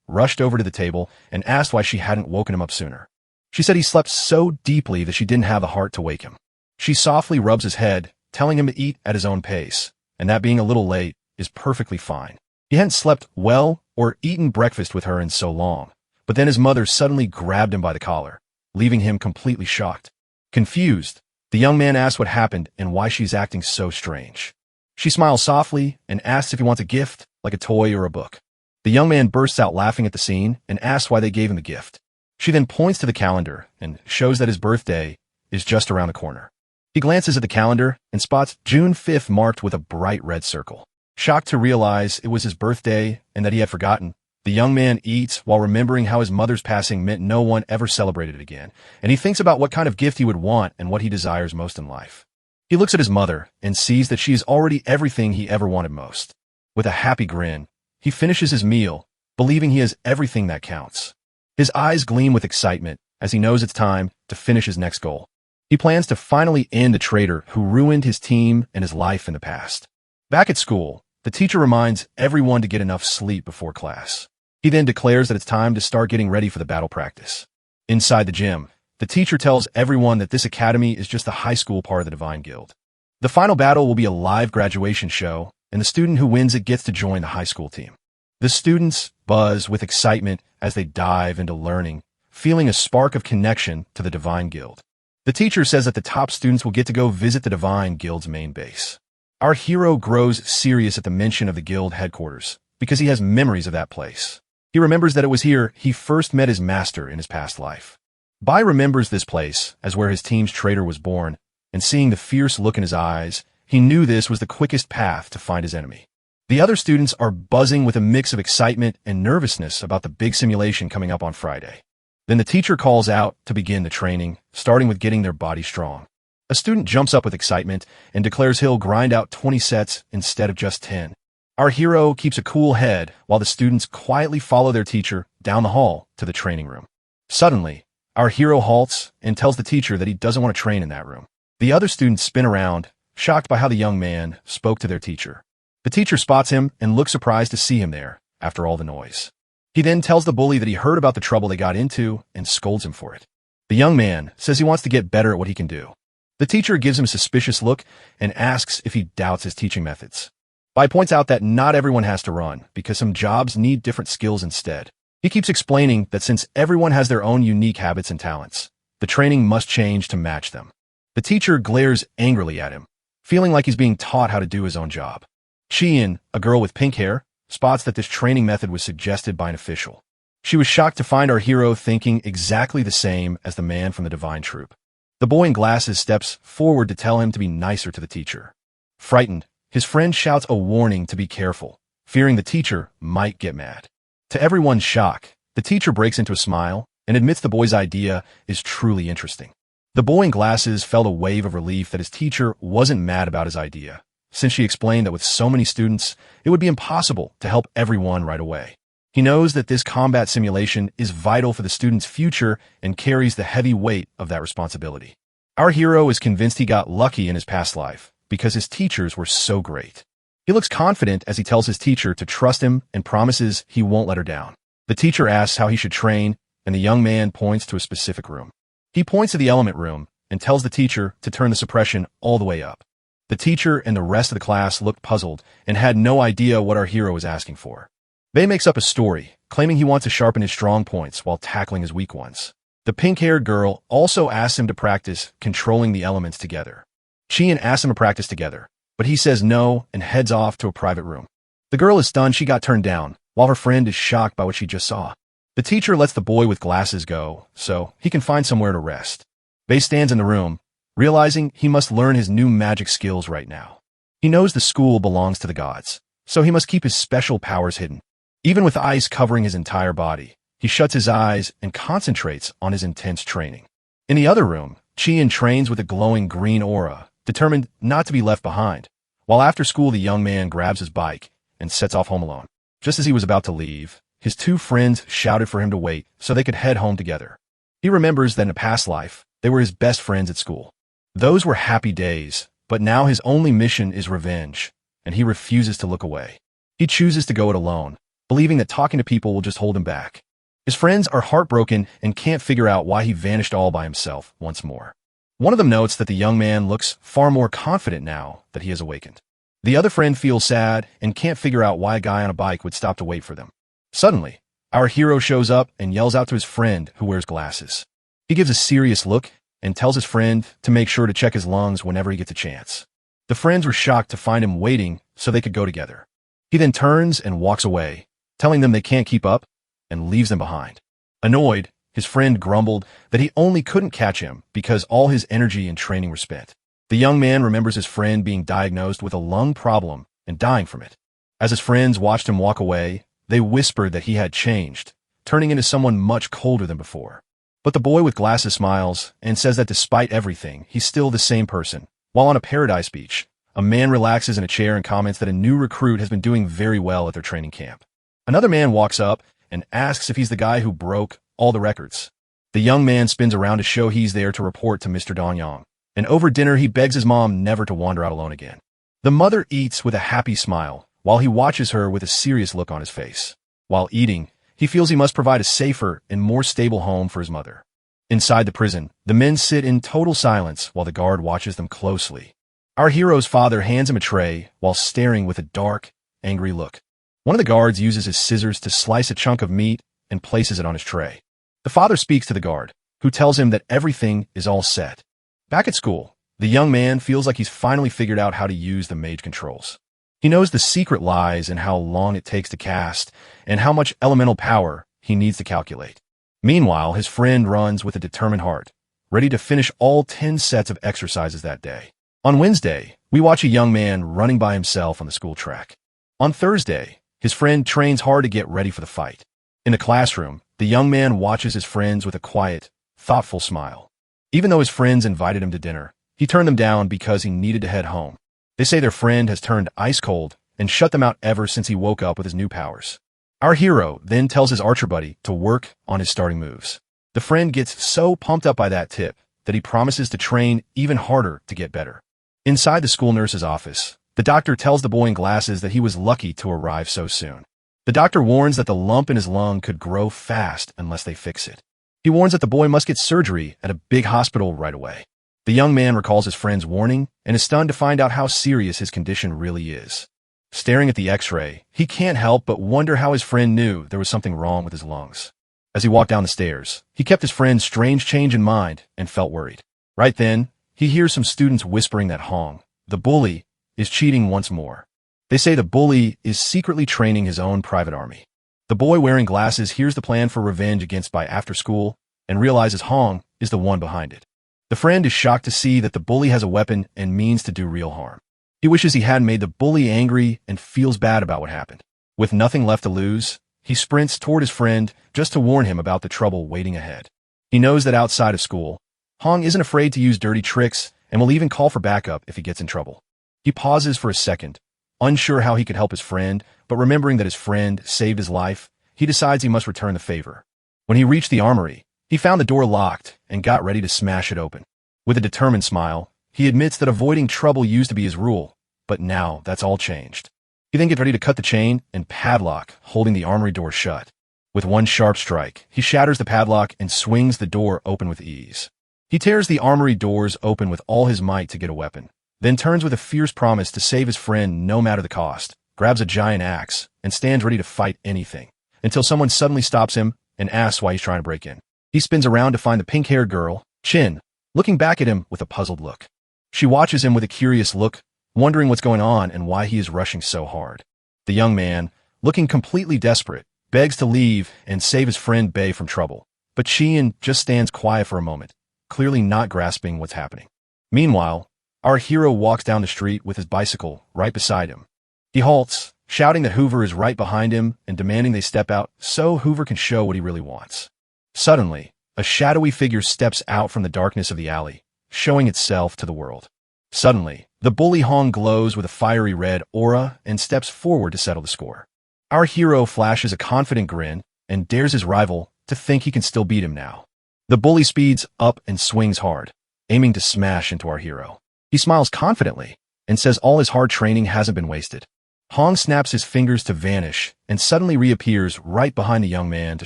rushed over to the table and asked why she hadn't woken him up sooner. She said he slept so deeply that she didn't have the heart to wake him. She softly rubs his head, telling him to eat at his own pace, and that being a little late is perfectly fine. He hadn't slept well or eaten breakfast with her in so long, but then his mother suddenly grabbed him by the collar, leaving him completely shocked. Confused, the young man asks what happened and why she's acting so strange. She smiles softly and asks if he wants a gift, like a toy or a book. The young man bursts out laughing at the scene and asks why they gave him the gift. She then points to the calendar and shows that his birthday is just around the corner. He glances at the calendar and spots June 5th marked with a bright red circle. Shocked to realize it was his birthday and that he had forgotten, The young man eats while remembering how his mother's passing meant no one ever celebrated it again, and he thinks about what kind of gift he would want and what he desires most in life. He looks at his mother and sees that she is already everything he ever wanted most. With a happy grin, he finishes his meal, believing he has everything that counts. His eyes gleam with excitement as he knows it's time to finish his next goal. He plans to finally end the traitor who ruined his team and his life in the past. Back at school, the teacher reminds everyone to get enough sleep before class. He then declares that it's time to start getting ready for the battle practice. Inside the gym, the teacher tells everyone that this academy is just the high school part of the Divine Guild. The final battle will be a live graduation show, and the student who wins it gets to join the high school team. The students buzz with excitement as they dive into learning, feeling a spark of connection to the Divine Guild. The teacher says that the top students will get to go visit the Divine Guild's main base. Our hero grows serious at the mention of the guild headquarters because he has memories of that place. He remembers that it was here he first met his master in his past life. Bai remembers this place as where his team's traitor was born, and seeing the fierce look in his eyes, he knew this was the quickest path to find his enemy. The other students are buzzing with a mix of excitement and nervousness about the big simulation coming up on Friday. Then the teacher calls out to begin the training, starting with getting their body strong. A student jumps up with excitement and declares he'll grind out 20 sets instead of just 10. Our hero keeps a cool head while the students quietly follow their teacher down the hall to the training room. Suddenly, our hero halts and tells the teacher that he doesn't want to train in that room. The other students spin around, shocked by how the young man spoke to their teacher. The teacher spots him and looks surprised to see him there after all the noise. He then tells the bully that he heard about the trouble they got into and scolds him for it. The young man says he wants to get better at what he can do. The teacher gives him a suspicious look and asks if he doubts his teaching methods. Bai points out that not everyone has to run because some jobs need different skills instead. He keeps explaining that since everyone has their own unique habits and talents, the training must change to match them. The teacher glares angrily at him, feeling like he's being taught how to do his own job. Chien, a girl with pink hair, spots that this training method was suggested by an official. She was shocked to find our hero thinking exactly the same as the man from the Divine Troop. The boy in glasses steps forward to tell him to be nicer to the teacher. Frightened, his friend shouts a warning to be careful, fearing the teacher might get mad. To everyone's shock, the teacher breaks into a smile and admits the boy's idea is truly interesting. The boy in glasses felt a wave of relief that his teacher wasn't mad about his idea, since she explained that with so many students, it would be impossible to help everyone right away. He knows that this combat simulation is vital for the student's future and carries the heavy weight of that responsibility. Our hero is convinced he got lucky in his past life because his teachers were so great. He looks confident as he tells his teacher to trust him and promises he won't let her down. The teacher asks how he should train, and the young man points to a specific room. He points to the element room and tells the teacher to turn the suppression all the way up. The teacher and the rest of the class looked puzzled and had no idea what our hero was asking for. Bei makes up a story, claiming he wants to sharpen his strong points while tackling his weak ones. The pink-haired girl also asks him to practice controlling the elements together. Chien asks him to practice together, but he says no and heads off to a private room. The girl is stunned she got turned down, while her friend is shocked by what she just saw. The teacher lets the boy with glasses go, so he can find somewhere to rest. Bei stands in the room, realizing he must learn his new magic skills right now. He knows the school belongs to the gods, so he must keep his special powers hidden. Even with ice covering his entire body, he shuts his eyes and concentrates on his intense training. In the other room, Chien trains with a glowing green aura, determined not to be left behind, while after school the young man grabs his bike and sets off home alone. Just as he was about to leave, his two friends shouted for him to wait so they could head home together. He remembers that in a past life, they were his best friends at school. Those were happy days, but now his only mission is revenge, and he refuses to look away. He chooses to go it alone, believing that talking to people will just hold him back. His friends are heartbroken and can't figure out why he vanished all by himself once more. One of them notes that the young man looks far more confident now that he has awakened. The other friend feels sad and can't figure out why a guy on a bike would stop to wait for them. Suddenly, our hero shows up and yells out to his friend who wears glasses. He gives a serious look and tells his friend to make sure to check his lungs whenever he gets a chance. The friends were shocked to find him waiting so they could go together. He then turns and walks away, telling them they can't keep up, and leaves them behind. Annoyed, his friend grumbled that he only couldn't catch him because all his energy and training were spent. The young man remembers his friend being diagnosed with a lung problem and dying from it. As his friends watched him walk away, They whispered that he had changed, turning into someone much colder than before. But the boy with glasses smiles and says that despite everything, he's still the same person. While on a paradise beach, a man relaxes in a chair and comments that a new recruit has been doing very well at their training camp. Another man walks up and asks if he's the guy who broke all the records. The young man spins around to show he's there to report to Mr. Donyang, and over dinner he begs his mom never to wander out alone again. The mother eats with a happy smile, while he watches her with a serious look on his face. While eating, he feels he must provide a safer and more stable home for his mother. Inside the prison, the men sit in total silence while the guard watches them closely. Our hero's father hands him a tray while staring with a dark, angry look. One of the guards uses his scissors to slice a chunk of meat and places it on his tray. The father speaks to the guard, who tells him that everything is all set. Back at school, the young man feels like he's finally figured out how to use the mage controls. He knows the secret lies in how long it takes to cast and how much elemental power he needs to calculate. Meanwhile, his friend runs with a determined heart, ready to finish all 10 sets of exercises that day. On Wednesday, we watch a young man running by himself on the school track. On Thursday, his friend trains hard to get ready for the fight. In the classroom, the young man watches his friends with a quiet, thoughtful smile. Even though his friends invited him to dinner, he turned them down because he needed to head home. They say their friend has turned ice cold and shut them out ever since he woke up with his new powers. Our hero then tells his archer buddy to work on his starting moves. The friend gets so pumped up by that tip that he promises to train even harder to get better. Inside the school nurse's office, the doctor tells the boy in glasses that he was lucky to arrive so soon. The doctor warns that the lump in his lung could grow fast unless they fix it. He warns that the boy must get surgery at a big hospital right away. The young man recalls his friend's warning and is stunned to find out how serious his condition really is. Staring at the x-ray, he can't help but wonder how his friend knew there was something wrong with his lungs. As he walked down the stairs, he kept his friend's strange change in mind and felt worried. Right then, he hears some students whispering that Hong, the bully, is cheating once more. They say the bully is secretly training his own private army. The boy wearing glasses hears the plan for revenge against by after school and realizes Hong is the one behind it. The friend is shocked to see that the bully has a weapon and means to do real harm. He wishes he hadn't made the bully angry and feels bad about what happened. With nothing left to lose, he sprints toward his friend just to warn him about the trouble waiting ahead. He knows that outside of school, Hong isn't afraid to use dirty tricks and will even call for backup if he gets in trouble. He pauses for a second, unsure how he could help his friend, but remembering that his friend saved his life, he decides he must return the favor. When he reached the armory, he found the door locked and got ready to smash it open. With a determined smile, he admits that avoiding trouble used to be his rule, but now that's all changed. He then gets ready to cut the chain and padlock, holding the armory door shut. With one sharp strike, he shatters the padlock and swings the door open with ease. He tears the armory doors open with all his might to get a weapon, then turns with a fierce promise to save his friend no matter the cost, grabs a giant axe, and stands ready to fight anything, until someone suddenly stops him and asks why he's trying to break in. He spins around to find the pink-haired girl, Chin, looking back at him with a puzzled look. She watches him with a curious look, wondering what's going on and why he is rushing so hard. The young man, looking completely desperate, begs to leave and save his friend Bei from trouble, but Chin just stands quiet for a moment, clearly not grasping what's happening. Meanwhile, our hero walks down the street with his bicycle right beside him. He halts, shouting that Hoover is right behind him and demanding they step out so Hoover can show what he really wants. Suddenly, a shadowy figure steps out from the darkness of the alley, showing itself to the world. Suddenly, the bully Hong glows with a fiery red aura and steps forward to settle the score. Our hero flashes a confident grin and dares his rival to think he can still beat him now. The bully speeds up and swings hard, aiming to smash into our hero. He smiles confidently and says all his hard training hasn't been wasted. Hong snaps his fingers to vanish and suddenly reappears right behind the young man to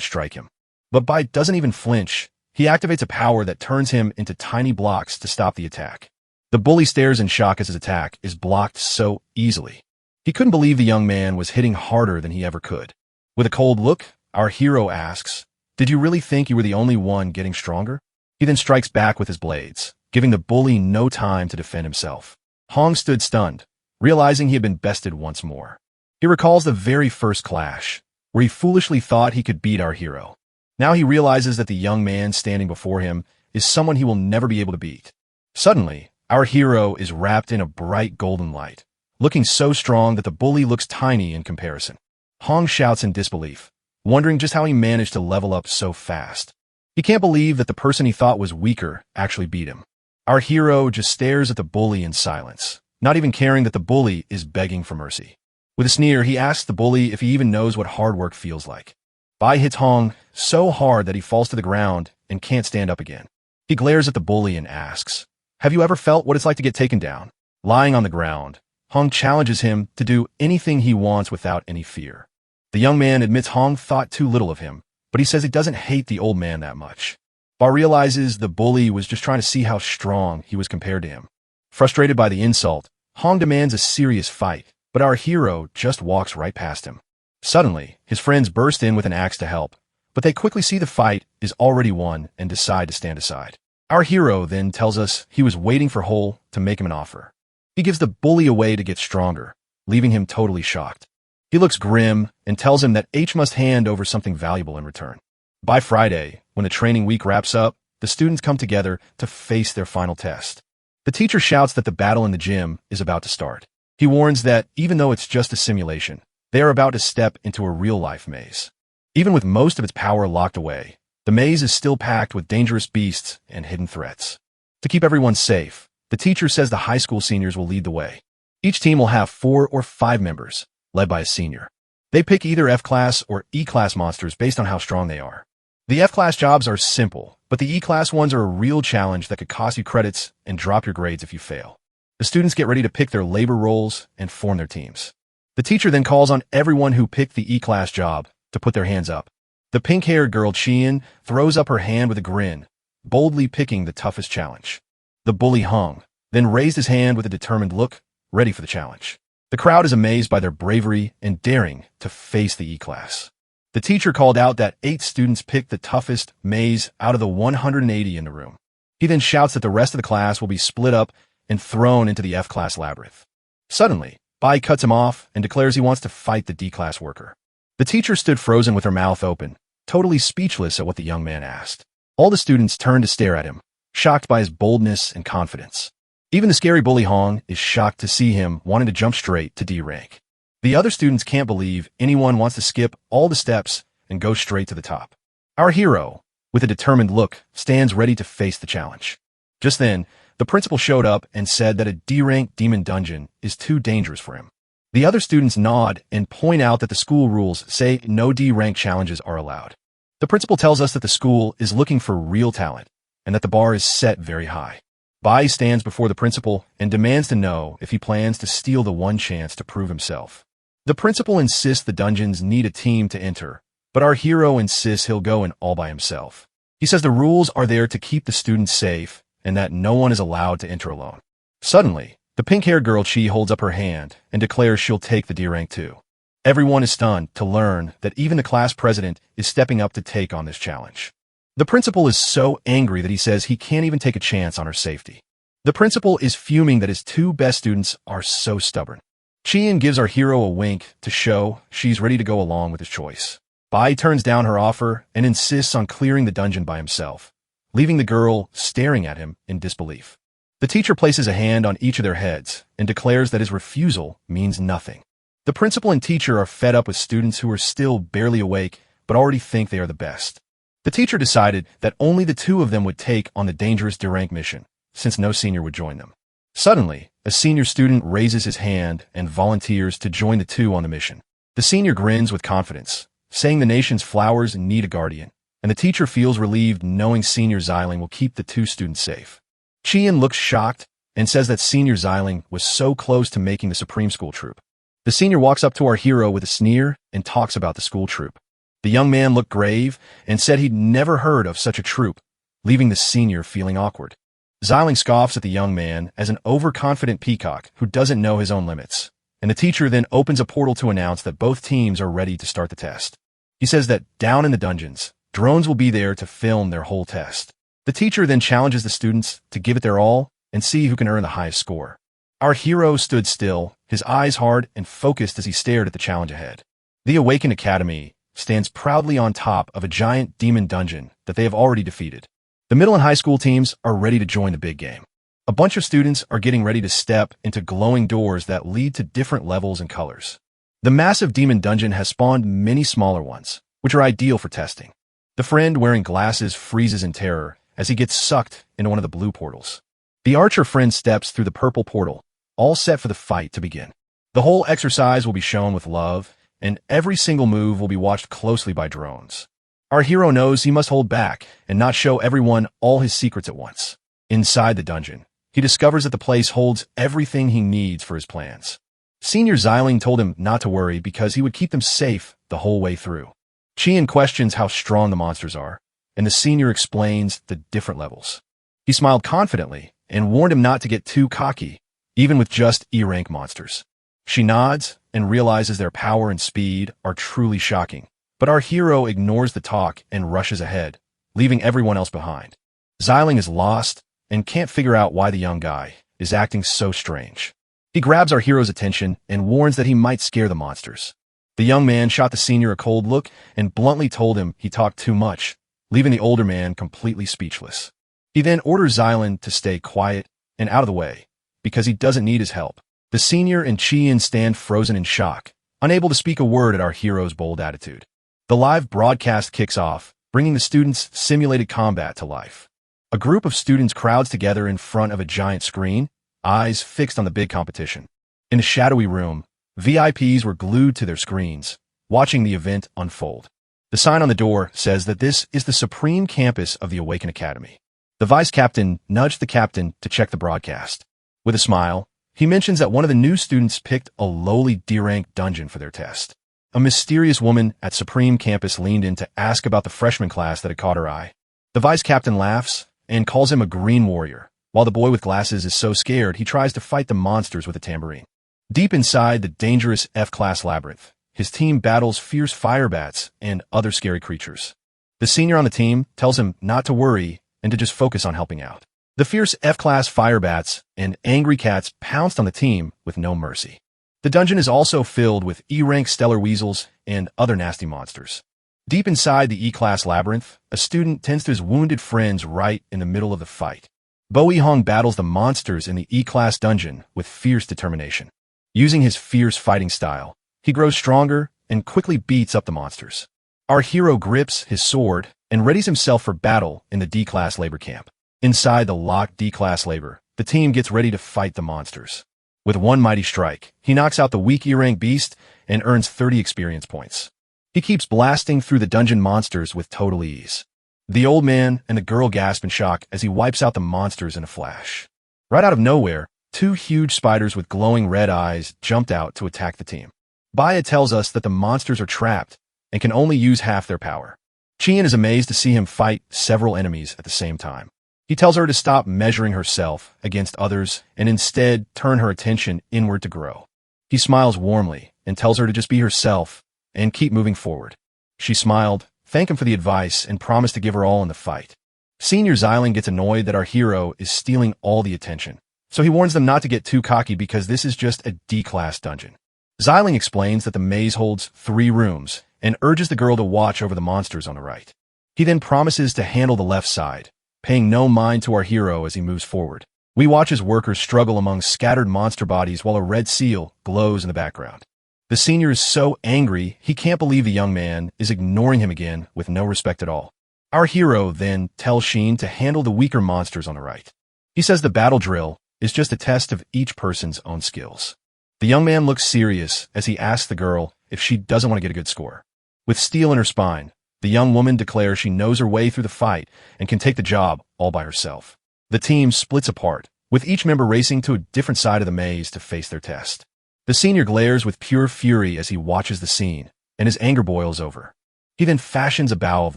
strike him. But Bai doesn't even flinch. He activates a power that turns him into tiny blocks to stop the attack. The bully stares in shock as his attack is blocked so easily. He couldn't believe the young man was hitting harder than he ever could. With a cold look, our hero asks, "Did you really think you were the only one getting stronger?" He then strikes back with his blades, giving the bully no time to defend himself. Hong stood stunned, realizing he had been bested once more. He recalls the very first clash, where he foolishly thought he could beat our hero. Now he realizes that the young man standing before him is someone he will never be able to beat. Suddenly, our hero is wrapped in a bright golden light, looking so strong that the bully looks tiny in comparison. Hong shouts in disbelief, wondering just how he managed to level up so fast. He can't believe that the person he thought was weaker actually beat him. Our hero just stares at the bully in silence, not even caring that the bully is begging for mercy. With a sneer, he asks the bully if he even knows what hard work feels like. Bai hits Hong so hard that he falls to the ground and can't stand up again. He glares at the bully and asks, "Have you ever felt what it's like to get taken down?" Lying on the ground, Hong challenges him to do anything he wants without any fear. The young man admits Hong thought too little of him, but he says he doesn't hate the old man that much. Bai realizes the bully was just trying to see how strong he was compared to him. Frustrated by the insult, Hong demands a serious fight, but our hero just walks right past him. Suddenly, his friends burst in with an axe to help, but they quickly see the fight is already won and decide to stand aside. Our hero then tells us he was waiting for Hole to make him an offer. He gives the bully a way to get stronger, leaving him totally shocked. He looks grim and tells him that H must hand over something valuable in return. By Friday, when the training week wraps up, the students come together to face their final test. The teacher shouts that the battle in the gym is about to start. He warns that even though it's just a simulation, they are about to step into a real-life maze. Even with most of its power locked away, the maze is still packed with dangerous beasts and hidden threats. To keep everyone safe, the teacher says the high school seniors will lead the way. Each team will have 4 or 5 members, led by a senior. They pick either F-class or E-class monsters based on how strong they are. The F-class jobs are simple, but the E-class ones are a real challenge that could cost you credits and drop your grades if you fail. The students get ready to pick their labor roles and form their teams. The teacher then calls on everyone who picked the E-class job to put their hands up. The pink-haired girl Chien throws up her hand with a grin, boldly picking the toughest challenge. The bully Hung then raised his hand with a determined look, ready for the challenge. The crowd is amazed by their bravery and daring to face the E-class. The teacher called out that 8 students picked the toughest maze out of the 180 in the room. He then shouts that the rest of the class will be split up and thrown into the F-class labyrinth. Suddenly, Bai cuts him off and declares he wants to fight the D-class worker. The teacher stood frozen with her mouth open, totally speechless at what the young man asked. All the students turned to stare at him, shocked by his boldness and confidence. Even the scary bully Hong is shocked to see him wanting to jump straight to D rank. The other students can't believe anyone wants to skip all the steps and go straight to the top. Our hero, with a determined look, stands ready to face the challenge. Just then, the principal showed up and said that a D-rank demon dungeon is too dangerous for him. The other students nod and point out that the school rules say no D-rank challenges are allowed. The principal tells us that the school is looking for real talent and that the bar is set very high. Bai stands before the principal and demands to know if he plans to steal the one chance to prove himself. The principal insists the dungeons need a team to enter, but our hero insists he'll go in all by himself. He says the rules are there to keep the students safe and that no one is allowed to enter alone. Suddenly, the pink-haired girl Chi holds up her hand and declares she'll take the D-rank too. Everyone is stunned to learn that even the class president is stepping up to take on this challenge. The principal is so angry that he says he can't even take a chance on her safety. The principal is fuming that his 2 best students are so stubborn. Chien gives our hero a wink to show she's ready to go along with his choice. Bai turns down her offer and insists on clearing the dungeon by himself, leaving the girl staring at him in disbelief. The teacher places a hand on each of their heads and declares that his refusal means nothing. The principal and teacher are fed up with students who are still barely awake but already think they are the best. The teacher decided that only the 2 of them would take on the dangerous D-rank mission, since no senior would join them. Suddenly, a senior student raises his hand and volunteers to join the 2 on the mission. The senior grins with confidence, saying the nation's flowers need a guardian, and the teacher feels relieved knowing Senior Xiling will keep the 2 students safe. Chien looks shocked and says that Senior Xiling was so close to making the Supreme School Troop. The senior walks up to our hero with a sneer and talks about the school troop. The young man looked grave and said he'd never heard of such a troop, leaving the senior feeling awkward. Xiling scoffs at the young man as an overconfident peacock who doesn't know his own limits, and the teacher then opens a portal to announce that both teams are ready to start the test. He says that down in the dungeons, drones will be there to film their whole test. The teacher then challenges the students to give it their all and see who can earn the highest score. Our hero stood still, his eyes hard and focused as he stared at the challenge ahead. The Awakened Academy stands proudly on top of a giant demon dungeon that they have already defeated. The middle and high school teams are ready to join the big game. A bunch of students are getting ready to step into glowing doors that lead to different levels and colors. The massive demon dungeon has spawned many smaller ones, which are ideal for testing. The friend wearing glasses freezes in terror as he gets sucked into one of the blue portals. The archer friend steps through the purple portal, all set for the fight to begin. The whole exercise will be shown with love, and every single move will be watched closely by drones. Our hero knows he must hold back and not show everyone all his secrets at once. Inside the dungeon, he discovers that the place holds everything he needs for his plans. Senior Xiling told him not to worry because he would keep them safe the whole way through. Qian questions how strong the monsters are, and the senior explains the different levels. He smiled confidently and warned him not to get too cocky, even with just E-rank monsters. She nods and realizes their power and speed are truly shocking, but our hero ignores the talk and rushes ahead, leaving everyone else behind. Xiling is lost and can't figure out why the young guy is acting so strange. He grabs our hero's attention and warns that he might scare the monsters. The young man shot the senior a cold look and bluntly told him he talked too much, leaving the older man completely speechless. He then orders Xiling to stay quiet and out of the way, because he doesn't need his help. The senior and Qian stand frozen in shock, unable to speak a word at our hero's bold attitude. The live broadcast kicks off, bringing the students' simulated combat to life. A group of students crowds together in front of a giant screen, eyes fixed on the big competition. In a shadowy room, VIPs were glued to their screens, watching the event unfold. The sign on the door says that this is the supreme campus of the Awaken Academy. The vice captain nudged the captain to check the broadcast. With a smile, he mentions that one of the new students picked a lowly D-rank dungeon for their test. A mysterious woman at Supreme Campus leaned in to ask about the freshman class that had caught her eye. The vice captain laughs and calls him a green warrior, while the boy with glasses is so scared he tries to fight the monsters with a tambourine. Deep inside the dangerous F-class labyrinth, his team battles fierce fire bats and other scary creatures. The senior on the team tells him not to worry and to just focus on helping out. The fierce F-class fire bats and angry cats pounced on the team with no mercy. The dungeon is also filled with E-rank stellar weasels and other nasty monsters. Deep inside the E-class labyrinth, a student tends to his wounded friends right in the middle of the fight. Bo Yi-hong battles the monsters in the E-class dungeon with fierce determination. Using his fierce fighting style, he grows stronger and quickly beats up the monsters. Our hero grips his sword and readies himself for battle in the D-class labor camp. Inside the locked D-class labor, the team gets ready to fight the monsters. With one mighty strike, he knocks out the weak E-rank beast and earns 30 experience points. He keeps blasting through the dungeon monsters with total ease. The old man and the girl gasp in shock as he wipes out the monsters in a flash. Right out of nowhere, two huge spiders with glowing red eyes jumped out to attack the team. Baya tells us that the monsters are trapped and can only use half their power. Qian is amazed to see him fight several enemies at the same time. He tells her to stop measuring herself against others and instead turn her attention inward to grow. He smiles warmly and tells her to just be herself and keep moving forward. She smiled, thanked him for the advice, and promised to give her all in the fight. Senior Xiling gets annoyed that our hero is stealing all the attention, so he warns them not to get too cocky because this is just a D-class dungeon. Xiling explains that the maze holds 3 rooms and urges the girl to watch over the monsters on the right. He then promises to handle the left side, paying no mind to our hero as he moves forward. We watch as workers struggle among scattered monster bodies while a red seal glows in the background. The senior is so angry he can't believe the young man is ignoring him again with no respect at all. Our hero then tells Sheen to handle the weaker monsters on the right. He says the battle drill is just a test of each person's own skills. The young man looks serious as he asks the girl if she doesn't want to get a good score. With steel in her spine, the young woman declares she knows her way through the fight and can take the job all by herself. The team splits apart, with each member racing to a different side of the maze to face their test. The senior glares with pure fury as he watches the scene, and his anger boils over. He then fashions a bow of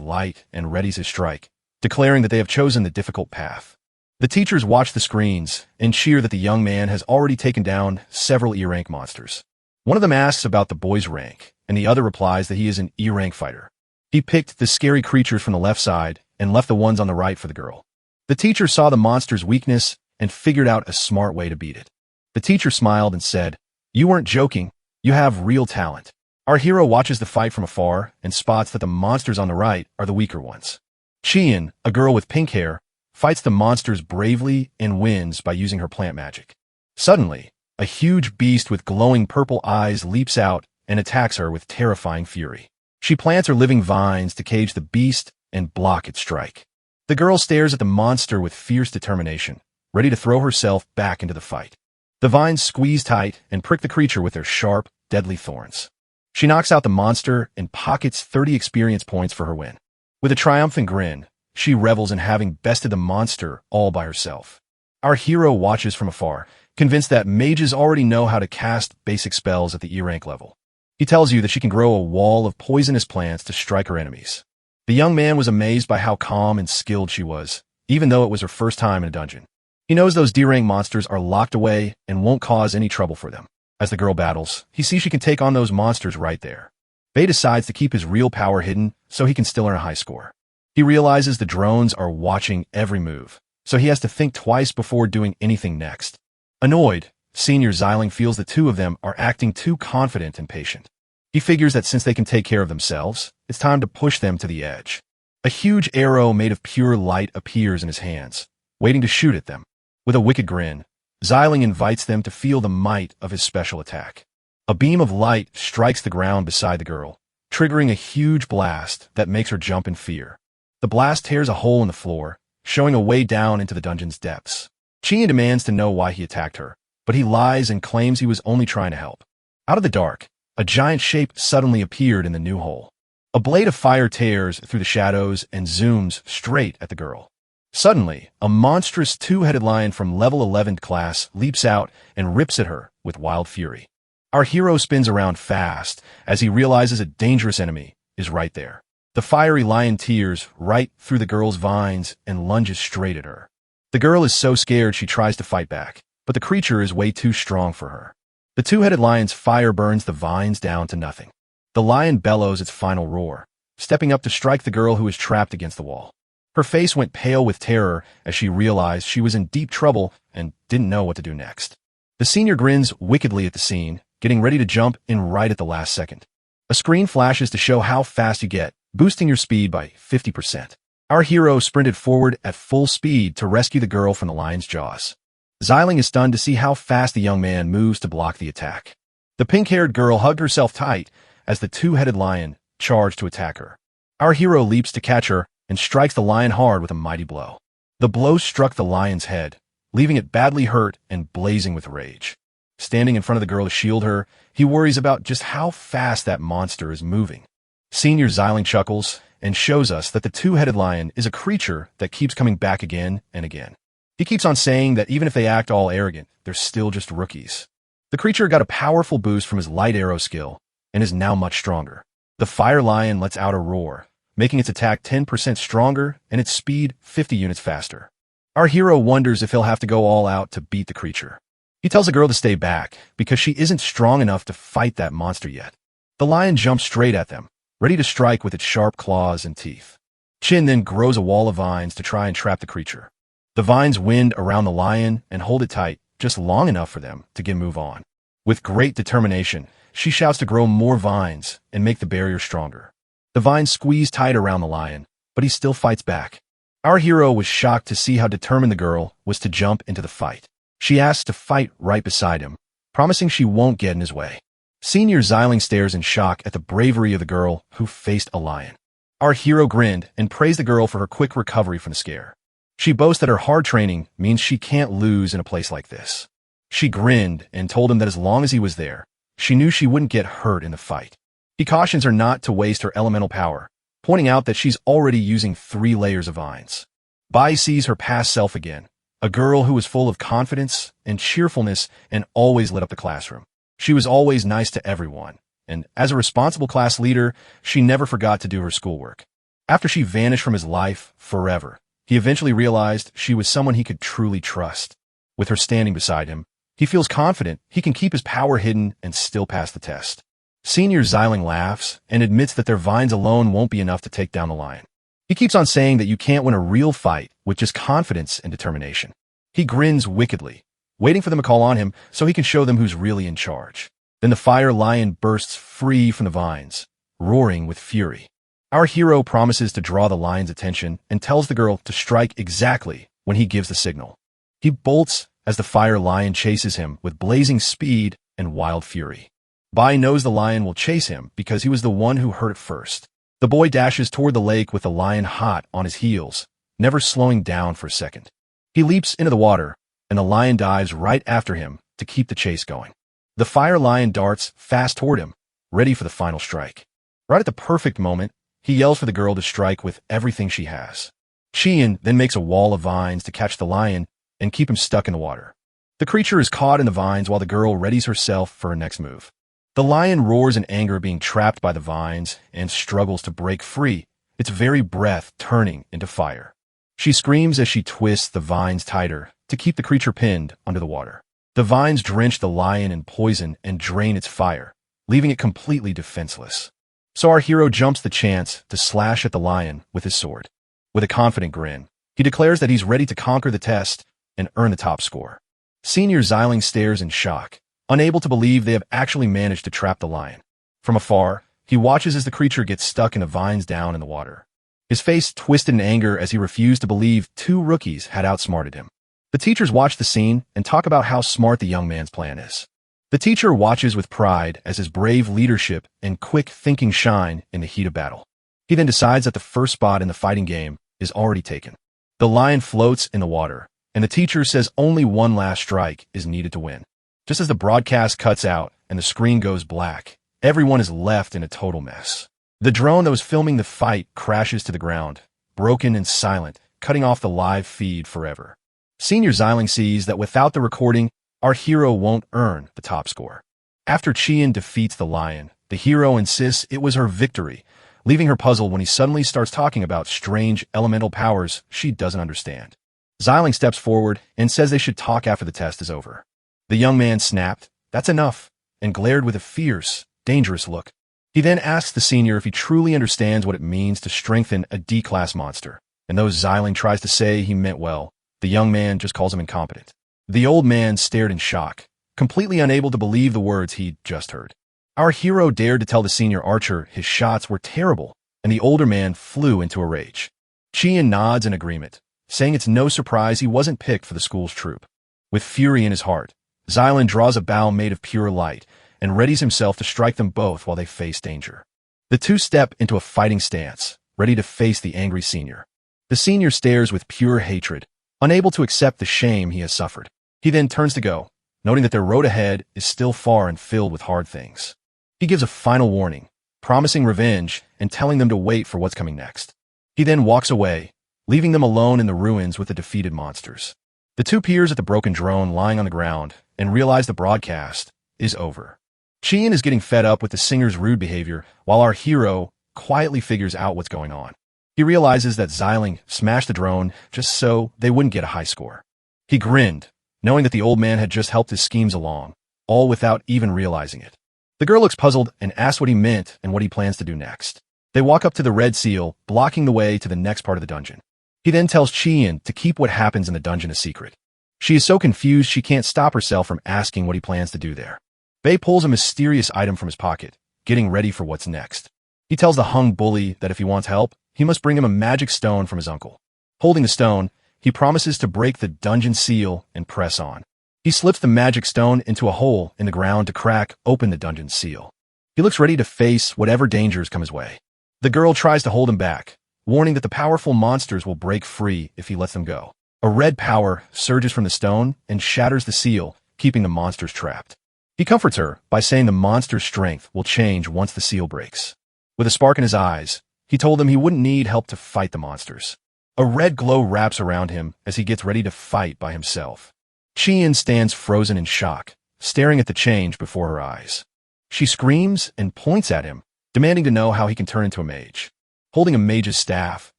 light and readies his strike, declaring that they have chosen the difficult path. The teachers watch the screens and cheer that the young man has already taken down several E-rank monsters. One of them asks about the boy's rank, and the other replies that he is an E-rank fighter. He picked the scary creatures from the left side and left the ones on the right for the girl. The teacher saw the monster's weakness and figured out a smart way to beat it. The teacher smiled and said, "You weren't joking. You have real talent." Our hero watches the fight from afar and spots that the monsters on the right are the weaker ones. Qian, a girl with pink hair, fights the monsters bravely and wins by using her plant magic. Suddenly, a huge beast with glowing purple eyes leaps out and attacks her with terrifying fury. She plants her living vines to cage the beast and block its strike. The girl stares at the monster with fierce determination, ready to throw herself back into the fight. The vines squeeze tight and prick the creature with their sharp, deadly thorns. She knocks out the monster and pockets 30 experience points for her win. With a triumphant grin, she revels in having bested the monster all by herself. Our hero watches from afar, convinced that mages already know how to cast basic spells at the E rank level. He tells you that she can grow a wall of poisonous plants to strike her enemies. The young man was amazed by how calm and skilled she was, even though it was her first time in a dungeon. He knows those D-rank monsters are locked away and won't cause any trouble for them. As the girl battles, he sees she can take on those monsters right there. Faye decides to keep his real power hidden so he can still earn a high score. He realizes the drones are watching every move, so he has to think twice before doing anything next. Annoyed, Senior Xiling feels the two of them are acting too confident and patient. He figures that since they can take care of themselves, it's time to push them to the edge. A huge arrow made of pure light appears in his hands, waiting to shoot at them. With a wicked grin, Xiling invites them to feel the might of his special attack. A beam of light strikes the ground beside the girl, triggering a huge blast that makes her jump in fear. The blast tears a hole in the floor, showing a way down into the dungeon's depths. Qian demands to know why he attacked her, but he lies and claims he was only trying to help. Out of the dark, a giant shape suddenly appeared in the new hole. A blade of fire tears through the shadows and zooms straight at the girl. Suddenly, a monstrous two-headed lion from level 11 class leaps out and rips at her with wild fury. Our hero spins around fast as he realizes a dangerous enemy is right there. The fiery lion tears right through the girl's vines and lunges straight at her. The girl is so scared she tries to fight back, but the creature is way too strong for her. The two-headed lion's fire burns the vines down to nothing. The lion bellows its final roar, stepping up to strike the girl who is trapped against the wall. Her face went pale with terror as she realized she was in deep trouble and didn't know what to do next. The senior grins wickedly at the scene, getting ready to jump in right at the last second. A screen flashes to show how fast you get, boosting your speed by 50%. Our hero sprinted forward at full speed to rescue the girl from the lion's jaws. Xiling is stunned to see how fast the young man moves to block the attack. The pink-haired girl hugged herself tight as the two-headed lion charged to attack her. Our hero leaps to catch her and strikes the lion hard with a mighty blow. The blow struck the lion's head, leaving it badly hurt and blazing with rage. Standing in front of the girl to shield her, he worries about just how fast that monster is moving. Senior Xiling chuckles and shows us that the two-headed lion is a creature that keeps coming back again and again. He keeps on saying that even if they act all arrogant, they're still just rookies. The creature got a powerful boost from his light arrow skill and is now much stronger. The fire lion lets out a roar, making its attack 10% stronger and its speed 50 units faster. Our hero wonders if he'll have to go all out to beat the creature. He tells the girl to stay back because she isn't strong enough to fight that monster yet. The lion jumps straight at them, ready to strike with its sharp claws and teeth. Qin then grows a wall of vines to try and trap the creature. The vines wind around the lion and hold it tight, just long enough for them to move on. With great determination, she shouts to grow more vines and make the barrier stronger. The vines squeeze tight around the lion, but he still fights back. Our hero was shocked to see how determined the girl was to jump into the fight. She asks to fight right beside him, promising she won't get in his way. Senior Xiling stares in shock at the bravery of the girl who faced a lion. Our hero grinned and praised the girl for her quick recovery from the scare. She boasts that her hard training means she can't lose in a place like this. She grinned and told him that as long as he was there, she knew she wouldn't get hurt in the fight. He cautions her not to waste her elemental power, pointing out that she's already using 3 layers of vines. Bai sees her past self again, a girl who was full of confidence and cheerfulness and always lit up the classroom. She was always nice to everyone, and as a responsible class leader, she never forgot to do her schoolwork. After she vanished from his life forever, he eventually realized she was someone he could truly trust. With her standing beside him, he feels confident he can keep his power hidden and still pass the test. Senior Xiling laughs and admits that their vines alone won't be enough to take down the lion. He keeps on saying that you can't win a real fight with just confidence and determination. He grins wickedly, waiting for them to call on him so he can show them who's really in charge. Then the fire lion bursts free from the vines, roaring with fury. Our hero promises to draw the lion's attention and tells the girl to strike exactly when he gives the signal. He bolts as the fire lion chases him with blazing speed and wild fury. Bai knows the lion will chase him because he was the one who hurt it first. The boy dashes toward the lake with the lion hot on his heels, never slowing down for a second. He leaps into the water, and the lion dives right after him to keep the chase going. The fire lion darts fast toward him, ready for the final strike. Right at the perfect moment, he yells for the girl to strike with everything she has. Qian then makes a wall of vines to catch the lion and keep him stuck in the water. The creature is caught in the vines while the girl readies herself for her next move. The lion roars in anger being trapped by the vines and struggles to break free, its very breath turning into fire. She screams as she twists the vines tighter to keep the creature pinned under the water. The vines drench the lion in poison and drain its fire, leaving it completely defenseless. So our hero jumps the chance to slash at the lion with his sword. With a confident grin, he declares that he's ready to conquer the test and earn the top score. Senior Xiling stares in shock, unable to believe they have actually managed to trap the lion. From afar, he watches as the creature gets stuck in the vines down in the water. His face twisted in anger as he refused to believe two rookies had outsmarted him. The teachers watch the scene and talk about how smart the young man's plan is. The teacher watches with pride as his brave leadership and quick thinking shine in the heat of battle. He then decides that the first spot in the fighting game is already taken. The lion floats in the water, and the teacher says only one last strike is needed to win. Just as the broadcast cuts out and the screen goes black, everyone is left in a total mess. The drone that was filming the fight crashes to the ground, broken and silent, cutting off the live feed forever. Senior Xiling sees that without the recording, our hero won't earn the top score. After Qian defeats the lion, the hero insists it was her victory, leaving her puzzled when he suddenly starts talking about strange elemental powers she doesn't understand. Xiling steps forward and says they should talk after the test is over. The young man snapped, "That's enough," and glared with a fierce, dangerous look. He then asks the senior if he truly understands what it means to strengthen a D-class monster, and though Xiling tries to say he meant well, the young man just calls him incompetent. The old man stared in shock, completely unable to believe the words he'd just heard. Our hero dared to tell the senior archer his shots were terrible, and the older man flew into a rage. Qian nods in agreement, saying it's no surprise he wasn't picked for the school's troop. With fury in his heart, Xiling draws a bow made of pure light and readies himself to strike them both while they face danger. The two step into a fighting stance, ready to face the angry senior. The senior stares with pure hatred, unable to accept the shame he has suffered. He then turns to go, noting that their road ahead is still far and filled with hard things. He gives a final warning, promising revenge and telling them to wait for what's coming next. He then walks away, leaving them alone in the ruins with the defeated monsters. The two peers at the broken drone lying on the ground and realize the broadcast is over. Qian is getting fed up with the singer's rude behavior while our hero quietly figures out what's going on. He realizes that Xiling smashed the drone just so they wouldn't get a high score. He grinned, knowing that the old man had just helped his schemes along, all without even realizing it. The girl looks puzzled and asks what he meant and what he plans to do next. They walk up to the red seal, blocking the way to the next part of the dungeon. He then tells Qian to keep what happens in the dungeon a secret. She is so confused she can't stop herself from asking what he plans to do there. Bei pulls a mysterious item from his pocket, getting ready for what's next. He tells the hung bully that if he wants help, he must bring him a magic stone from his uncle. Holding the stone, he promises to break the dungeon seal and press on. He slips the magic stone into a hole in the ground to crack open the dungeon seal. He looks ready to face whatever dangers come his way. The girl tries to hold him back, warning that the powerful monsters will break free if he lets them go. A red power surges from the stone and shatters the seal, keeping the monsters trapped. He comforts her by saying the monster's strength will change once the seal breaks. With a spark in his eyes, he told them he wouldn't need help to fight the monsters. A red glow wraps around him as he gets ready to fight by himself. Qian stands frozen in shock, staring at the change before her eyes. She screams and points at him, demanding to know how he can turn into a mage. Holding a mage's staff,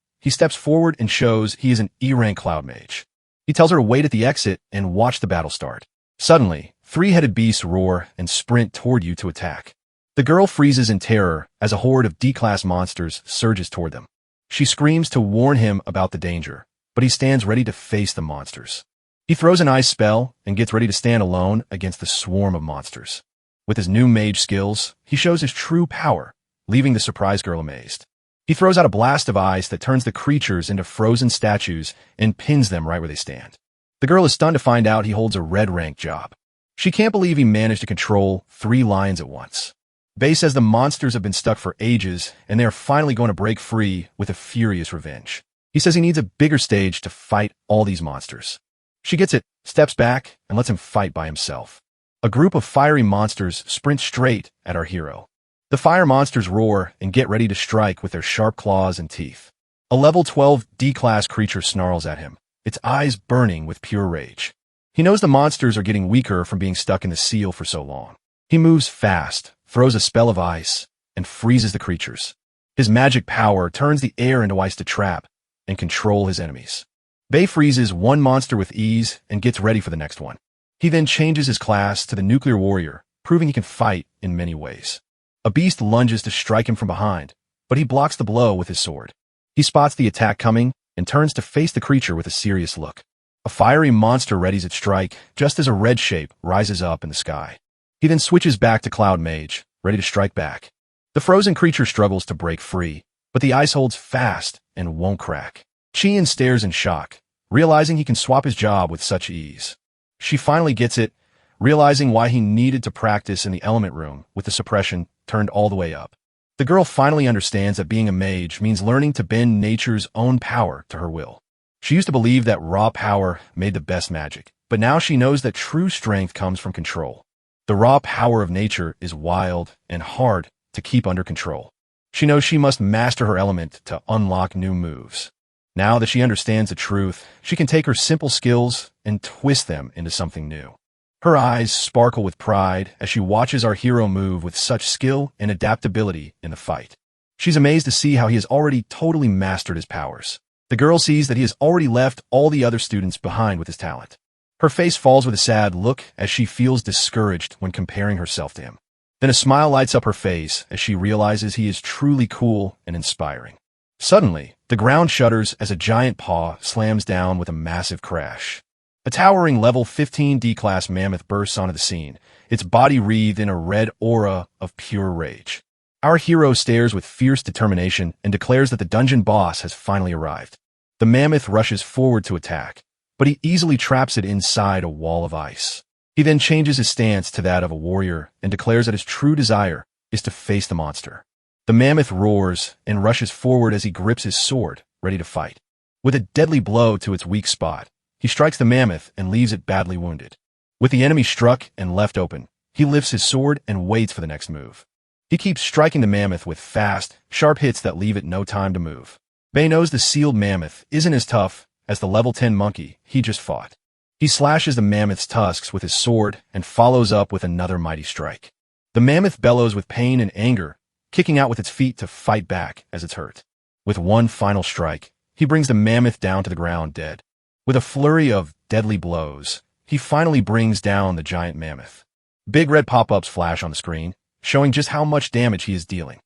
he steps forward and shows he is an E-rank cloud mage. He tells her to wait at the exit and watch the battle start. Suddenly, three-headed beasts roar and sprint toward you to attack. The girl freezes in terror as a horde of D-class monsters surges toward them. She screams to warn him about the danger, but he stands ready to face the monsters. He throws an ice spell and gets ready to stand alone against the swarm of monsters. With his new mage skills, he shows his true power, leaving the surprised girl amazed. He throws out a blast of ice that turns the creatures into frozen statues and pins them right where they stand. The girl is stunned to find out he holds a red rank job. She can't believe he managed to control 3 lions at once. Bei says the monsters have been stuck for ages, and they are finally going to break free with a furious revenge. He says he needs a bigger stage to fight all these monsters. She gets it, steps back, and lets him fight by himself. A group of fiery monsters sprint straight at our hero. The fire monsters roar and get ready to strike with their sharp claws and teeth. A level 12 D-class creature snarls at him, its eyes burning with pure rage. He knows the monsters are getting weaker from being stuck in the seal for so long. He moves fast, throws a spell of ice, and freezes the creatures. His magic power turns the air into ice to trap and control his enemies. Bei freezes one monster with ease and gets ready for the next one. He then changes his class to the nuclear warrior, proving he can fight in many ways. A beast lunges to strike him from behind, but he blocks the blow with his sword. He spots the attack coming and turns to face the creature with a serious look. A fiery monster readies its strike just as a red shape rises up in the sky. He then switches back to Cloud Mage, ready to strike back. The frozen creature struggles to break free, but the ice holds fast and won't crack. Chien stares in shock, realizing he can swap his job with such ease. She finally gets it, realizing why he needed to practice in the element room with the suppression turned all the way up. The girl finally understands that being a mage means learning to bend nature's own power to her will. She used to believe that raw power made the best magic, but now she knows that true strength comes from control. The raw power of nature is wild and hard to keep under control. She knows she must master her element to unlock new moves. Now that she understands the truth, she can take her simple skills and twist them into something new. Her eyes sparkle with pride as she watches our hero move with such skill and adaptability in the fight. She's amazed to see how he has already totally mastered his powers. The girl sees that he has already left all the other students behind with his talent. Her face falls with a sad look as she feels discouraged when comparing herself to him. Then a smile lights up her face as she realizes he is truly cool and inspiring. Suddenly, the ground shudders as a giant paw slams down with a massive crash. A towering level 15 D-class mammoth bursts onto the scene, its body wreathed in a red aura of pure rage. Our hero stares with fierce determination and declares that the dungeon boss has finally arrived. The mammoth rushes forward to attack, but he easily traps it inside a wall of ice. He then changes his stance to that of a warrior and declares that his true desire is to face the monster. The mammoth roars and rushes forward as he grips his sword, ready to fight. With a deadly blow to its weak spot, he strikes the mammoth and leaves it badly wounded. With the enemy struck and left open, he lifts his sword and waits for the next move. He keeps striking the mammoth with fast, sharp hits that leave it no time to move. Bei knows the sealed mammoth isn't as tough as the level 10 monkey he just fought. He slashes the mammoth's tusks with his sword and follows up with another mighty strike. The mammoth bellows with pain and anger, kicking out with its feet to fight back as it's hurt. With one final strike, he brings the mammoth down to the ground dead. With a flurry of deadly blows, he finally brings down the giant mammoth. Big red pop-ups flash on the screen, showing just how much damage he is dealing.